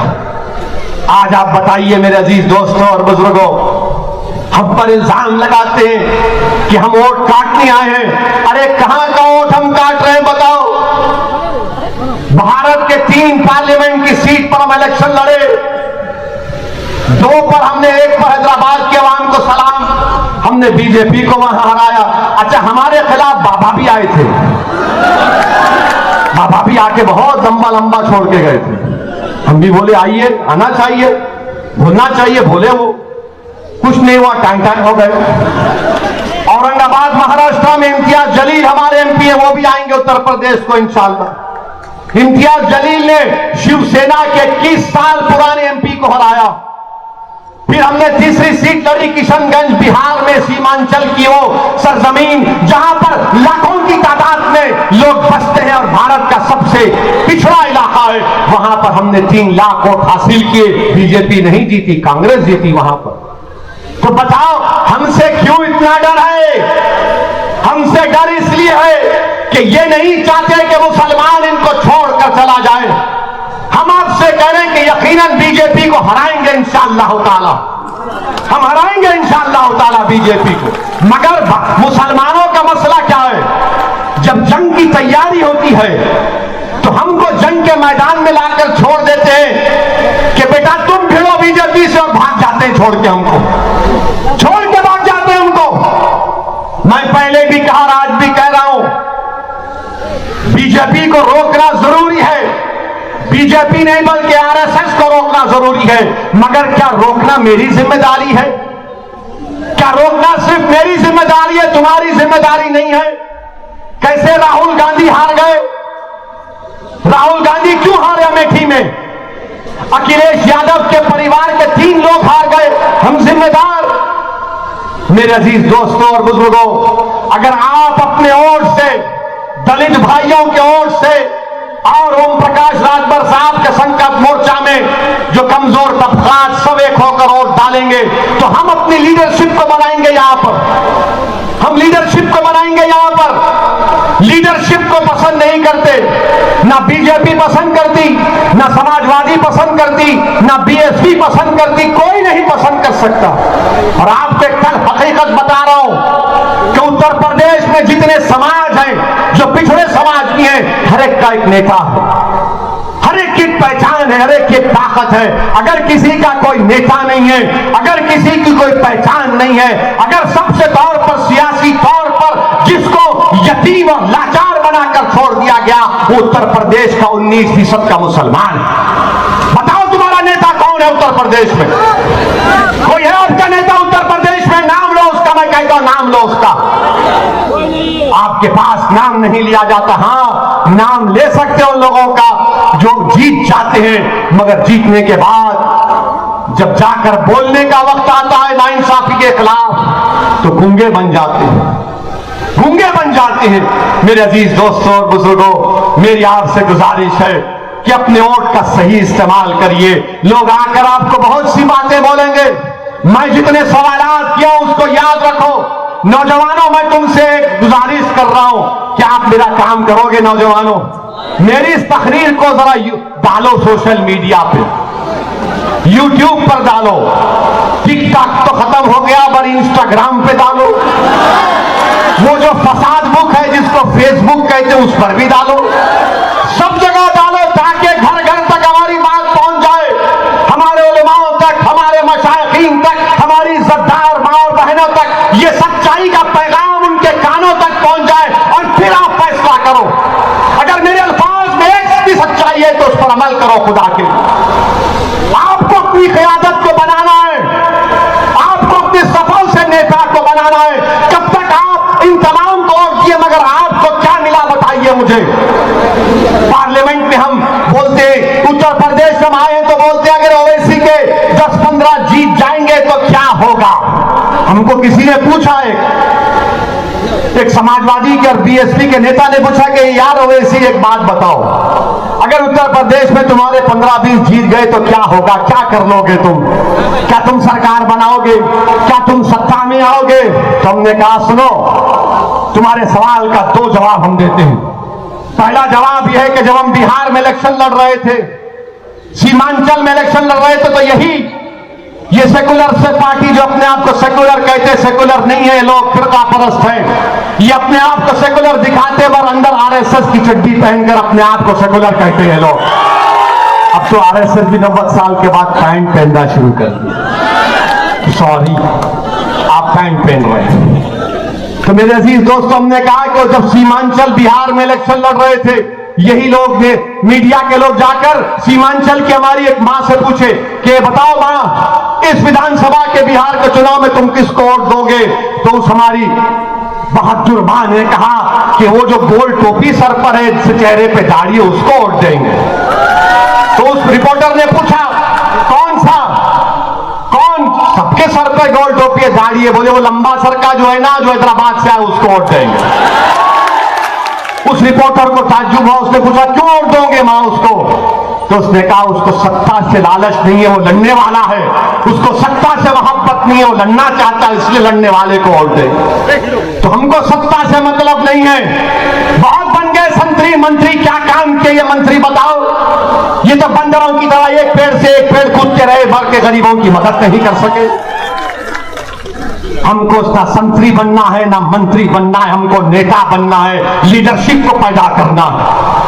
आज आप बताइए मेरे अजीज दोस्तों और बुजुर्गों, हम पर इल्जाम लगाते हैं कि हम वोट काटने आए हैं। अरे कहां का वोट हम काट रहे हैं बताओ? भारत के 3 पार्लियामेंट की सीट पर हम इलेक्शन लड़े, 2 पर हमने, 1 पर हैदराबाद के अवाम को सलाम, हमने बीजेपी को वहां हराया। अच्छा, हमारे खिलाफ बाबा भी आए थे, बाबा भी आके बहुत लंबा लंबा छोड़ के गए थे। हम भी बोले आइए, आना चाहिए, बोलना चाहिए, बोले वो कुछ नहीं हुआ, टाइम हो गए। औरंगाबाद महाराष्ट्र में इम्तियाज जलील हमारे एमपी है, वो भी आएंगे उत्तर प्रदेश को इंशाअल्लाह। इम्तियाज जलील ने शिवसेना के 21 साल पुराने एमपी को हराया। फिर हमने तीसरी सीट लड़ी किशनगंज, बिहार में, सीमांचल की वो सरजमीन जहां पर लाखों की तादाद में लोग बसते हैं और भारत का सबसे पिछड़ा इलाका है, वहां पर हमने 3 लाख वोट हासिल किए। बीजेपी नहीं जीती, कांग्रेस जीती वहां पर। तो बताओ हमसे क्यों इतना डर है? हमसे डर इसलिए है कि ये नहीं चाहते कि मुसलमान इनको छोड़कर चला जाए। हम आपसे कह रहे हैं कि यकीनन बीजेपी को हराएंगे इंशाअल्लाह ताला, हम हराएंगे इंशाअल्लाह ताला बीजेपी को। मगर मुसलमानों का मसला क्या है? जब जंग की तैयारी होती है तो हमको जंग के मैदान में लाकर छोड़ देते हैं कि बेटा तुम भिड़ो बीजेपी से, और भाग जाते हैं छोड़ के, हमको छोड़ के भाग जाते हैं हमको। मैं पहले भी कहा, आज भी कह रहा हूं, बीजेपी को रोकना जरूरी है। बीजेपी नहीं बल्कि आरएसएस को रोकना जरूरी है। मगर क्या रोकना मेरी जिम्मेदारी है? क्या रोकना सिर्फ मेरी जिम्मेदारी है, तुम्हारी जिम्मेदारी नहीं है? कैसे राहुल गांधी हार गए? राहुल गांधी क्यों हारे अमेठी में? अखिलेश यादव के परिवार के 3 लोग हार गए, हम जिम्मेदार? मेरे अजीज दोस्तों और बुजुर्गों, अगर आप अपने ओर से, दलित भाइयों के ओर से और ओम प्रकाश राजभर साहब के संकल्प मोर्चा में जो कमजोर तबकात सब एक होकर वोट डालेंगे, तो हम अपनी लीडरशिप को बनाएंगे यहां पर। हम लीडरशिप को बनाएंगे यहां पर। लीडरशिप को पसंद नहीं करते, ना बीजेपी पसंद करती, ना समाजवादी पसंद करती, ना बीएसपी पसंद करती, कोई नहीं पसंद कर सकता। और आपको एक हकीकत बता रहा हूं कि उत्तर प्रदेश में जितने समाज हैं जो पिछड़े समाज की हैं, हर एक का एक नेता है, हर एक की पहचान है, हर एक की ताकत है। अगर किसी का कोई नेता नहीं है, अगर किसी की कोई पहचान नहीं है, अगर सबसे तौर पर सियासी तौर पर जिसको यतीम और लाचार बनाकर छोड़ दिया गया, वो उत्तर प्रदेश का 19% का मुसलमान है। बताओ तुम्हारा नेता कौन है उत्तर प्रदेश में? कोई है आपका नेता उत्तर प्रदेश में? नाम लो उसका, मैं कहता हूं नाम लो उसका। आपके पास नाम नहीं लिया जाता। हाँ, नाम ले सकते हो उन लोगों का जो जीत जाते हैं, मगर जीतने के बाद जब जाकर बोलने का वक्त आता है नाइंसाफी के खिलाफ, तो गूंगे बन जाते हैं, गूंगे बन जाते हैं। मेरे अजीज दोस्तों और बुजुर्गों, मेरी आपसे गुजारिश है कि अपने वोट का सही इस्तेमाल करिए। लोग आकर आपको बहुत सी बातें बोलेंगे, मैं जितने सवालात किया उसको याद रखो। नौजवानों, मैं तुमसे एक गुजारिश कर रहा हूं कि आप मेरा काम करोगे। नौजवानों, मेरी इस तकरीर को जरा डालो सोशल मीडिया पे, यूट्यूब पर डालो, टिकटॉक तो खत्म हो गया, पर इंस्टाग्राम पे डालो, वो जो फसाद बुक है जिसको फेसबुक कहते हैं उस पर भी डालो, सब जगह डालो, ताकि घर घर तक हमारी बात पहुंच जाए, हमारे उलेमाओं तक, हमारे हमारे मशाइखीन तक, हमारी इज्जतदार माँ और बहनों तक ये सच्चाई का पैगाम उनके कानों तक पहुंच जाए और फिर आप फैसला करो। अगर मेरे अल्फाज में एक भी सच्चाई है तो उस पर अमल करो। खुदा के आपको अपनी क़यादत को बनाना है, आपको अपने सफल से नेता को बनाना है। जब तक आप इन तमाम को और किए, मगर आपको क्या मिला बताइए मुझे। पार्लियामेंट में हम बोलते, उत्तर प्रदेश में आए तो बोलते अगर ओवैसी के 10-15 जीत जाएंगे तो क्या होगा। हमको किसी ने पूछा एक समाजवादी के और बीएसपी के नेता ने पूछा कि यार ओवैसी एक बात बताओ, अगर उत्तर प्रदेश में तुम्हारे 15-20 जीत गए तो क्या होगा, क्या कर लोगे तुम, क्या तुम सरकार बनाओगे, क्या तुम सत्ता में आओगे। तो हमने कहा सुनो, तुम्हारे सवाल का 2 जवाब हम देते हैं। पहला जवाब यह है कि जब हम बिहार में इलेक्शन लड़ रहे थे, सीमांचल में इलेक्शन लड़ रहे थे, तो ये सेकुलर से पार्टी जो अपने आप को सेकुलर कहते हैं, सेकुलर नहीं है, लोग फिरका परस्त हैं। ये अपने आप को सेकुलर दिखाते पर अंदर आरएसएस की चड्डी पहनकर अपने आप को सेकुलर कहते हैं लोग। अब तो आरएसएस भी 90 साल के बाद पैंट पहनना शुरू कर दिया। सॉरी, आप पैंट पहन रहे हैं। तो मेरे अजीज दोस्तों, हमने कहा कि जब सीमांचल बिहार में इलेक्शन लड़ रहे थे, यही लोग ने, मीडिया के लोग जाकर सीमांचल की हमारी एक मां से पूछे कि बताओ मां, इस विधानसभा के बिहार के चुनाव में तुम किसको वोट दोगे। तो उस हमारी बहादुर मां ने कहा कि वो जो गोल टोपी सर पर है, चेहरे पे दाढ़ी है, उसको वोट देंगे। तो उस रिपोर्टर ने पूछा कौन सा, कौन, सबके सर पे गोल टोपी है, दाढ़ी है। बोले वो लंबा सर का जो है ना, जो हैदराबाद से है, उसको वोट देंगे। उस रिपोर्टर को ताज्जुब हुआ, उसने पूछा क्यों वोट दोगे मां उसको। तो उसने कहा उसको सत्ता से लालच नहीं है, वो लड़ने वाला है। उसको सत्ता से मोहब्बत नहीं है, वो लड़ना चाहता है, इसलिए लड़ने वाले को वोट दे। तो हमको सत्ता से मतलब नहीं है। बहुत बन गए संतरी मंत्री, क्या काम किए ये मंत्री बताओ। ये तो बंदरों की तरह एक पेड़ से एक पेड़ कूदते रहे, भर के गरीबों की मदद नहीं कर सके। हमको ना संतरी बनना है ना मंत्री बनना है, हमको नेता बनना है, लीडरशिप को पैदा करना।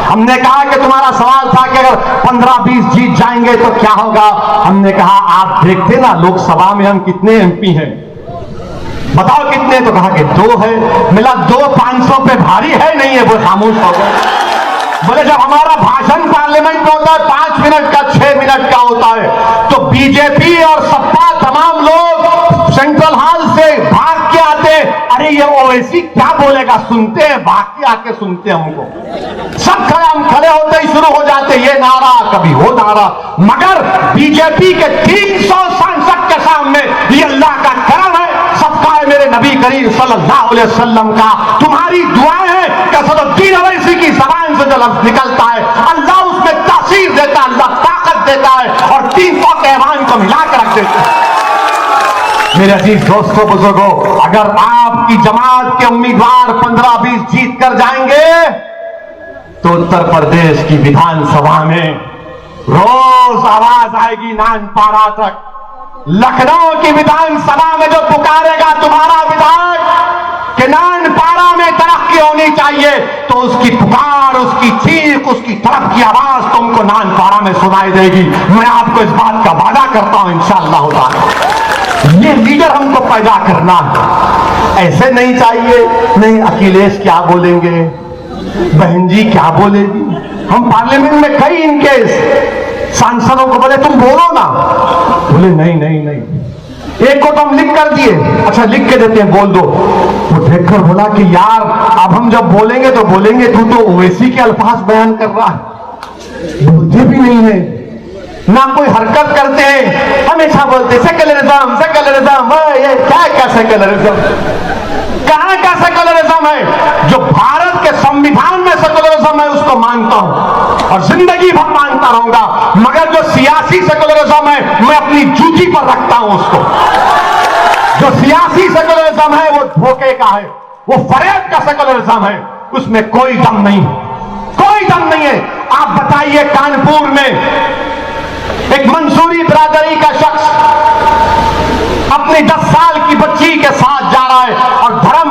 हमने कहा कि तुम्हारा सवाल था कि अगर 15-20 जीत जाएंगे तो क्या होगा। हमने कहा आप देखते ना लोकसभा में हम कितने एमपी हैं, बताओ कितने। तो कहा कि 2 है। मिला 2 500 पे भारी है नहीं है, वो खामोश हो गए। बोले जब हमारा भाषण पार्लियामेंट में होता है 5 मिनट का, 6 मिनट का होता है, तो बीजेपी और सपा तमाम लोग सेंट्रल हॉल से भाग के आते, अरे ये ओवैसी क्या बोलेगा, सुनते हैं, भाग के आके सुनते हैं हमको। सब खड़े, हम खड़े होते ही शुरू हो जाते, ये नारा कभी वो नारा। मगर बीजेपी के 300 सांसद के सामने ये अल्लाह का करम है, सबका है मेरे नबी करीम सल्लल्लाहु अलैहि वसल्लम का। तुम्हारी दुआएं हैं कि सदुद्दीन ओवैसी की जबान से जो लफ्ज निकलता है, अल्लाह उसमें तासीर देता है, अल्लाह ताकत देता है और 300 के ऐवान को मिलाकर रख देता है। मेरे अजीज दोस्तों, बुजुर्गों, अगर आपकी जमात के उम्मीदवार 15-20 जीत कर जाएंगे तो उत्तर प्रदेश की विधानसभा में रोज आवाज आएगी नानपाड़ा तक। लखनऊ की विधानसभा में जो पुकारेगा तुम्हारा विधायक कि नानपाड़ा में तरक्की होनी चाहिए, तो उसकी पुकार, उसकी चीख, उसकी तरफ की आवाज तुमको नानपाड़ा में सुनाई देगी। मैं आपको इस बात का वादा करता हूं इंशाअल्लाह ताला। ये लीडर हमको पैदा करना है। ऐसे नहीं चाहिए नहीं अखिलेश क्या बोलेंगे, बहन जी क्या बोलेगी। हम पार्लियामेंट में कई इनके सांसदों को बोले तुम बोलो ना, बोले नहीं नहीं नहीं। एक को तो हम लिख कर दिए, अच्छा लिख के देते हैं बोल दो। वो देखकर बोला कि यार अब हम जब बोलेंगे तो बोलेंगे, तू तो ओवैसी के अल्फाज बयान कर रहा है। बोलते भी नहीं है ना, कोई हरकत करते हैं, हमेशा बोलते सेक्युलरिज्म सेक्युलरिज्म। ये क्या सेक्युलरिज्म, कहां का सेक्युलरिज्म है। जो भारत के संविधान में सेक्युलरिज्म है उसको मानता हूं और जिंदगी भर मानता रहूंगा, मगर जो सियासी सेक्युलरिज्म है मैं अपनी जूती पर रखता हूं उसको। जो सियासी सेक्युलरिज्म है वो धोखे का है, वो फरेब का सेक्युलरिज्म है, उसमें कोई दम नहीं, कोई दम नहीं है। आप बताइए कानपुर में एक मंसूरी बिरादरी का शख्स अपनी 10 साल की बच्ची के साथ जा रहा है और धर्म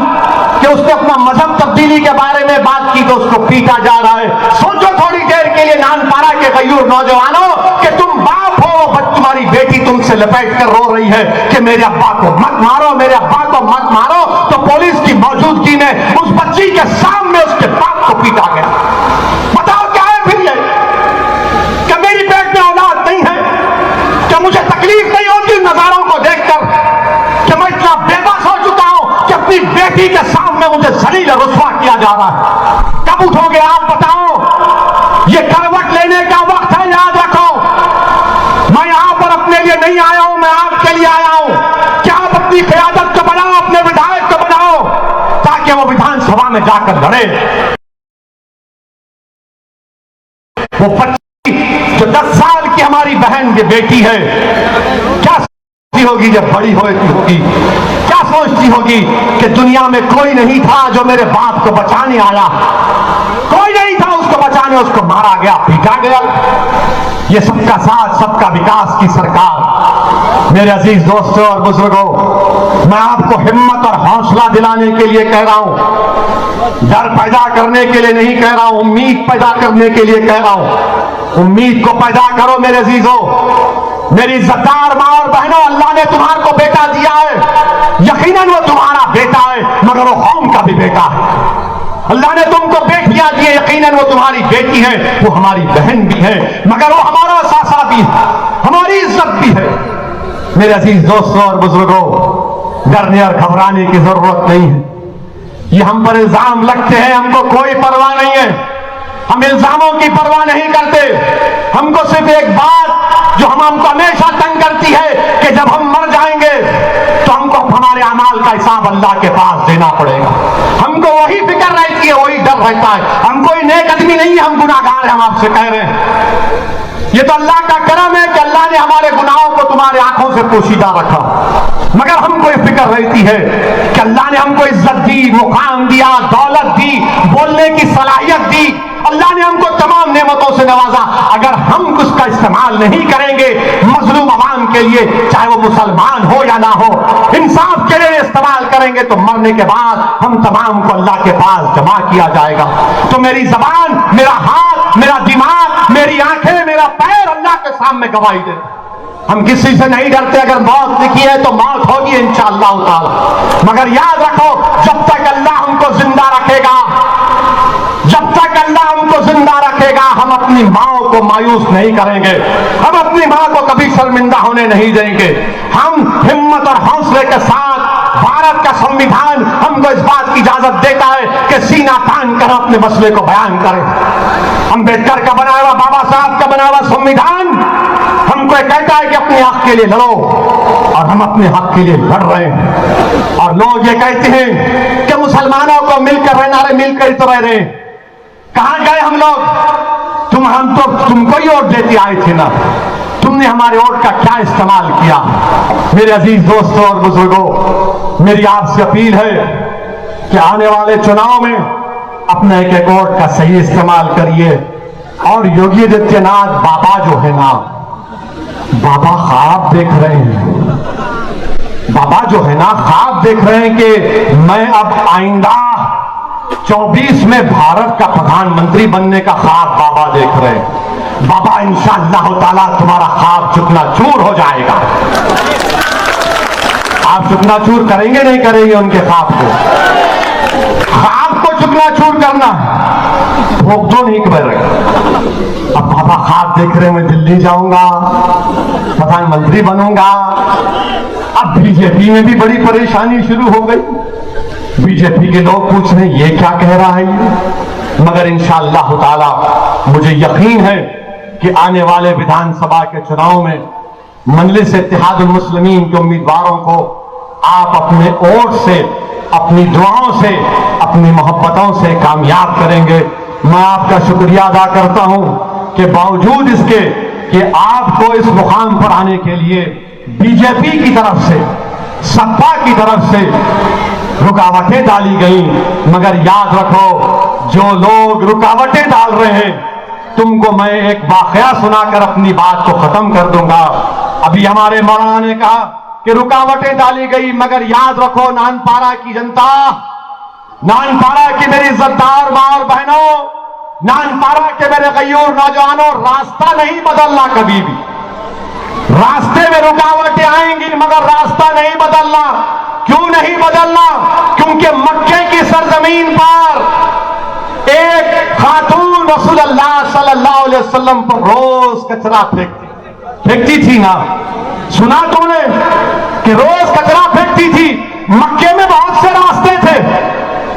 के उसने अपना मजहब तब्दीली के बारे में बात की तो उसको पीटा जा रहा है। सोचो थोड़ी देर के लिए नानपाड़ा के गयूर नौजवानों कि तुम बाप हो, तुम्हारी बेटी तुमसे लपेट कर रो रही है कि मेरे अब्बा को मत मारो, मेरे अब्बा को मत मारो, तो पुलिस की मौजूदगी में उस बच्ची के सामने उसके बाप को पीटा गया। बताओ क्या है फिर ये? क्या मेरी पेट में औलाद नहीं है? क्या मुझे तकलीफ नहीं होती नजारों को देखकर? क्या मैं इतना बेबस हो चुका हूं कि अपनी बेटी के सामने मुझे जलील और रुस्वा किया जा रहा है? कब उठोगे आप बताओ? ये करवट लेने का वक्त है, याद रखो। मैं यहां पर अपने लिए नहीं आया हूं, मैं आपके लिए आया हूं कि आप अपनी क़यादत को बनाओ, अपने विधायक को बनाओ, ताकि वो विधानसभा में जाकर लड़े। वो बच्ची जो 10 साल की हमारी बहन की बेटी है, क्या सोचती होगी जब बड़ी होगी? क्या सोचती होगी कि दुनिया में कोई नहीं था जो मेरे बाप को बचाने आया, कोई नहीं था उसको बचाने, उसको मारा गया, पीटा गया। ये सबका साथ सबका विकास की सरकार। मेरे अजीज दोस्तों और बुजुर्गों, मैं आपको हिम्मत और हौसला दिलाने के लिए कह रहा हूं, डर पैदा करने के लिए नहीं कह रहा हूं, उम्मीद पैदा करने के लिए कह रहा हूं। उम्मीद को पैदा करो मेरे अजीजों, मेरी इज्जतदार मां और बहनों, अल्लाह ने तुम्हारे को बेटा दिया है, यकीनन वो तुम्हारा बेटा है, मगर वो कौम का भी बेटा है। अल्लाह ने तुमको बेटियां दी, यकीनन वो तुम्हारी बेटी है, वो हमारी बहन भी है, मगर वो हमारा सासा भी है, हमारी इज्जत भी है। मेरे अजीज दोस्तों और बुजुर्गों, डरने और घबराने की जरूरत नहीं है। ये हम पर इल्जाम लगते हैं, हमको कोई परवाह नहीं है, हम इल्जामों की परवाह नहीं करते। हमको सिर्फ एक बात जो हमको हमेशा तंग करती है कि जब हम मर जाएंगे तो हमको हमारे अमाल का हिसाब अल्लाह के पास देना पड़ेगा। हमको वही फिक्र रहती है, वही डर रहता है। हम कोई नेक आदमी नहीं है, हम गुनाहगार हैं, हम आपसे कह रहे हैं। ये तो अल्लाह का करम है कि अल्लाह ने हमारे गुनाहों को तुम्हारे आंखों से पोशीदा रखा, मगर हमको ये फिक्र रहती है कि अल्लाह ने हमको इज्जत दी, मुकाम दिया, दौलत दी, बोलने की सलाहियत दी, अल्लाह ने हमको तमाम नेमतों से नवाजा। अगर हम उसका इस्तेमाल नहीं करेंगे मजलूम अवाम के लिए, चाहे वो मुसलमान हो या ना हो, इंसाफ के लिए इस्तेमाल करेंगे तो मरने के बाद हम तमाम को अल्लाह के पास जमा किया जाएगा। तो मेरी जबान, मेरा हाथ, मेरा दिमाग, मेरी आंखें, मेरा पैर अल्लाह के सामने गवाही दे। हम किसी से नहीं डरते। अगर मौत लिखी है तो मौत होगी इंशाअल्लाह ताला, मगर याद रखो जब तक अल्लाह हमको जिंदा रखेगा, जब तक अल्लाह हमको जिंदा रखेगा, हम अपनी माँ को मायूस नहीं करेंगे, हम अपनी माँ को कभी शर्मिंदा होने नहीं देंगे। हम हिम्मत और हौसले के साथ, भारत का संविधान हमको इस बात की इजाजत देता है कि सीना तान कर अपने मसले को बयान करें। अम्बेडकर का बनाया हुआ, बाबा साहब का बनाया हुआ संविधान हमको कहता है कि अपने हक के लिए लड़ो, और हम अपने हक के लिए लड़ रहे हैं। और लोग ये कहते हैं कि मुसलमानों को मिलकर रहना, रहे मिलकर तो रह रहे। कहां गए हम लोग? हम तो तुमको ही वोट देते आए थे ना, तुमने हमारे वोट का क्या इस्तेमाल किया? मेरे अजीज दोस्तों और बुजुर्गों, मेरी आपसे अपील है कि आने वाले चुनाव में अपने एक एक वोट का सही इस्तेमाल करिए। और योगी आदित्यनाथ बाबा जो है ना, बाबा ख्वाब देख रहे हैं, बाबा जो है ना ख्वाब देख रहे हैं कि मैं अब आइंदा 24 में भारत का प्रधानमंत्री बनने का ख्वाब बाबा देख रहे हैं। बाबा इंशाअल्लाह ताला तुम्हारा ख्वाब चूकना-चूर हो जाएगा। आप चूकना-चूर करेंगे नहीं करेंगे उनके ख्वाब को? ख्वाब को चूकना-चूर करना भोग तो नहीं कर रहे। अब बाबा ख्वाब देख रहे, मैं दिल्ली जाऊंगा, प्रधानमंत्री बनूंगा। अब बीजेपी में भी बड़ी परेशानी शुरू हो गई। बीजेपी के लोग पूछ रहे हैं ये क्या कह रहा है ये? मगर इंशाअल्लाह ताला मुझे यकीन है कि आने वाले विधानसभा के चुनाव में मजलिस इत्तेहादुल मुस्लिमीन के उम्मीदवारों को आप अपने वोट से, अपनी दुआओं से, अपनी मोहब्बतों से कामयाब करेंगे। मैं आपका शुक्रिया अदा करता हूं कि बावजूद इसके कि आपको इस मुकाम पर आने के लिए बीजेपी की तरफ से, सपा की तरफ से रुकावटें डाली गई, मगर याद रखो जो लोग रुकावटें डाल रहे हैं, तुमको मैं एक वाकया सुनाकर अपनी बात को खत्म कर दूंगा। अभी हमारे मौलाना ने कहा कि रुकावटें डाली गई, मगर याद रखो नानपारा की जनता, नानपारा की मेरी इज्जतदार मां और बहनों, नानपारा के मेरे गयूर नौजवानों, रास्ता नहीं बदलना कभी भी। रास्ते में रुकावटें आएंगी मगर रास्ता नहीं बदलना। क्यों नहीं बदलना? क्योंकि मक्के की सरजमीन पर एक खातून रसूलुल्लाह सल्लल्लाहु अलैहि वसल्लम पर रोज कचरा फेंकती थी ना, सुना तुमने कि रोज कचरा फेंकती थी। मक्के में बहुत से रास्ते थे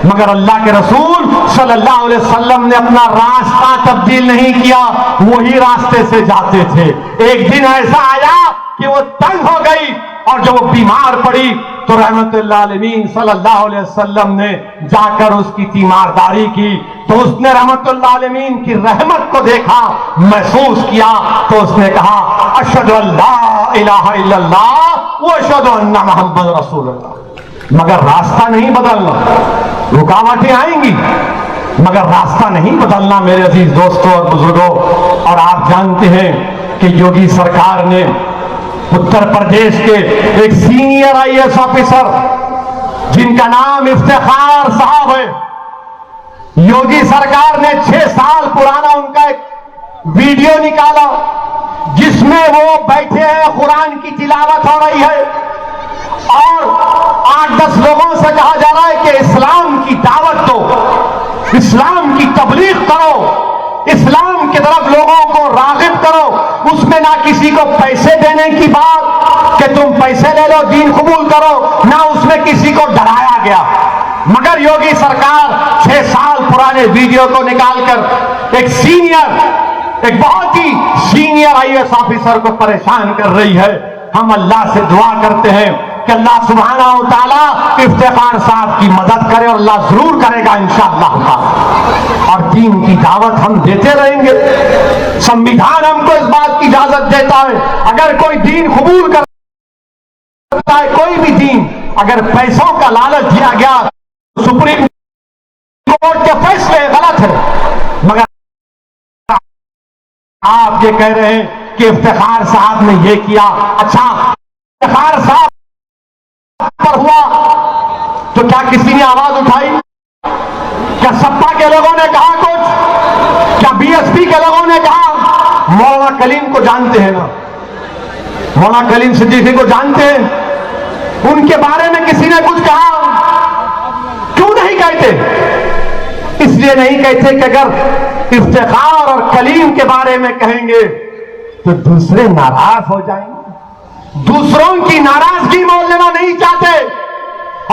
मगर अल्लाह के रसूल सल्लल्लाहु अलैहि वसल्लम ने अपना रास्ता तब्दील नहीं किया, वही रास्ते से जाते थे। एक दिन ऐसा आया कि वो तंग हो गई और जब वो बीमार पड़ी तो रहमतुल्लाह अलमीन सल्लल्लाहु अलैहि वसल्लम ने जाकर उसकी तीमारदारी की। तो उसने रहमतुल्लाह अलमीन की रहमत को देखा, महसूस किया, तो उसने कहा अशहदु अल्ला इलाहा इल्लल्लाह व अशहदु अन्ना मुहम्मद रसूलुल्लाह। मगर रास्ता नहीं बदलना। रुकावटें आएंगी मगर रास्ता नहीं बदलना मेरे अजीज दोस्तों और बुजुर्गों। और आप जानते हैं कि योगी सरकार ने उत्तर प्रदेश के एक सीनियर आईएएस ऑफिसर जिनका नाम इफ्तिखार साहब है, योगी सरकार ने 6 साल पुराना उनका एक वीडियो निकाला जिसमें वो बैठे हैं, कुरान की तिलावत हो रही है और 8-10 लोगों से कहा जा रहा है कि इस्लाम की दावत दो, इस्लाम की तबलीग करो, इस्लाम की तरफ लोगों को रागिब करो। उसमें ना किसी को पैसे देने की बात कि तुम पैसे ले लो दीन कबूल करो, ना उसमें किसी को डराया गया। मगर योगी सरकार 6 साल पुराने वीडियो को निकालकर एक बहुत ही सीनियर आईएएस ऑफिसर को परेशान कर रही है। हम अल्लाह से दुआ करते हैं कि अल्लाह सुब्हानहू व तआला इफ्तिखार साहब की मदद करे और अल्लाह जरूर करेगा इंशाअल्लाह ताला। और दीन की दावत हम देते रहेंगे। संविधान हमको इस बात की इजाजत देता है, अगर कोई दीन कबूल करता है, कोई भी दीन, अगर पैसों का लालच दिया गया, सुप्रीम कोर्ट के फैसले गलत है। मगर आप ये कह रहे हैं कि इफ्तिखार साहब ने ये किया, अच्छा इफ्तिखार साहब पर हुआ तो क्या किसी ने आवाज उठाई? क्या सपा के लोगों ने कहा कुछ? क्या बीएसपी के लोगों ने कहा? मौलाना कलीम को जानते हैं ना, मौलाना कलीम सिद्दीकी को जानते हैं, उनके बारे में किसी ने कुछ कहा? क्यों नहीं कहते? इसलिए नहीं कहते कि अगर इफ्तिखार और कलीम के बारे में कहेंगे तो दूसरे नाराज हो जाएंगे, दूसरों की नाराजगी मोल लेना नहीं चाहते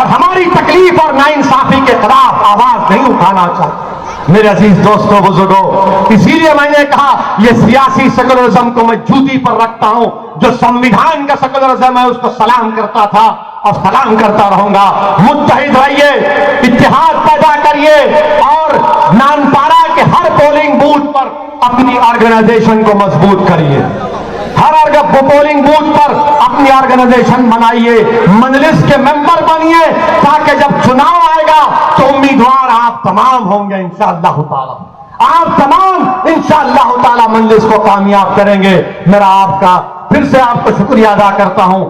और हमारी तकलीफ और नाइंसाफी के खिलाफ आवाज नहीं उठाना चाहते। मेरे अजीज दोस्तों बुजुर्गों, इसीलिए मैंने कहा यह सियासी सेकुलरिज्म को मैं जूती पर रखता हूं। जो संविधान का सेकुलरिज्म है उसको सलाम करता था और सलाम करता रहूंगा। मुत्तहिद रहिए, इत्तेहाद पैदा करिए और नानपारा के हर पोलिंग बूथ पर अपनी ऑर्गेनाइजेशन को मजबूत करिए, हर पोलिंग बूथ पर अपनी ऑर्गेनाइजेशन बनाइए, मजलिस के मेंबर बनिए, ताकि जब चुनाव आएगा तो उम्मीदवार आप तमाम होंगे इंशाअल्लाह ताला। आप तमाम इंशाअल्लाह ताला मजलिस को कामयाब करेंगे। मेरा आपका फिर से आपको शुक्रिया अदा करता हूं।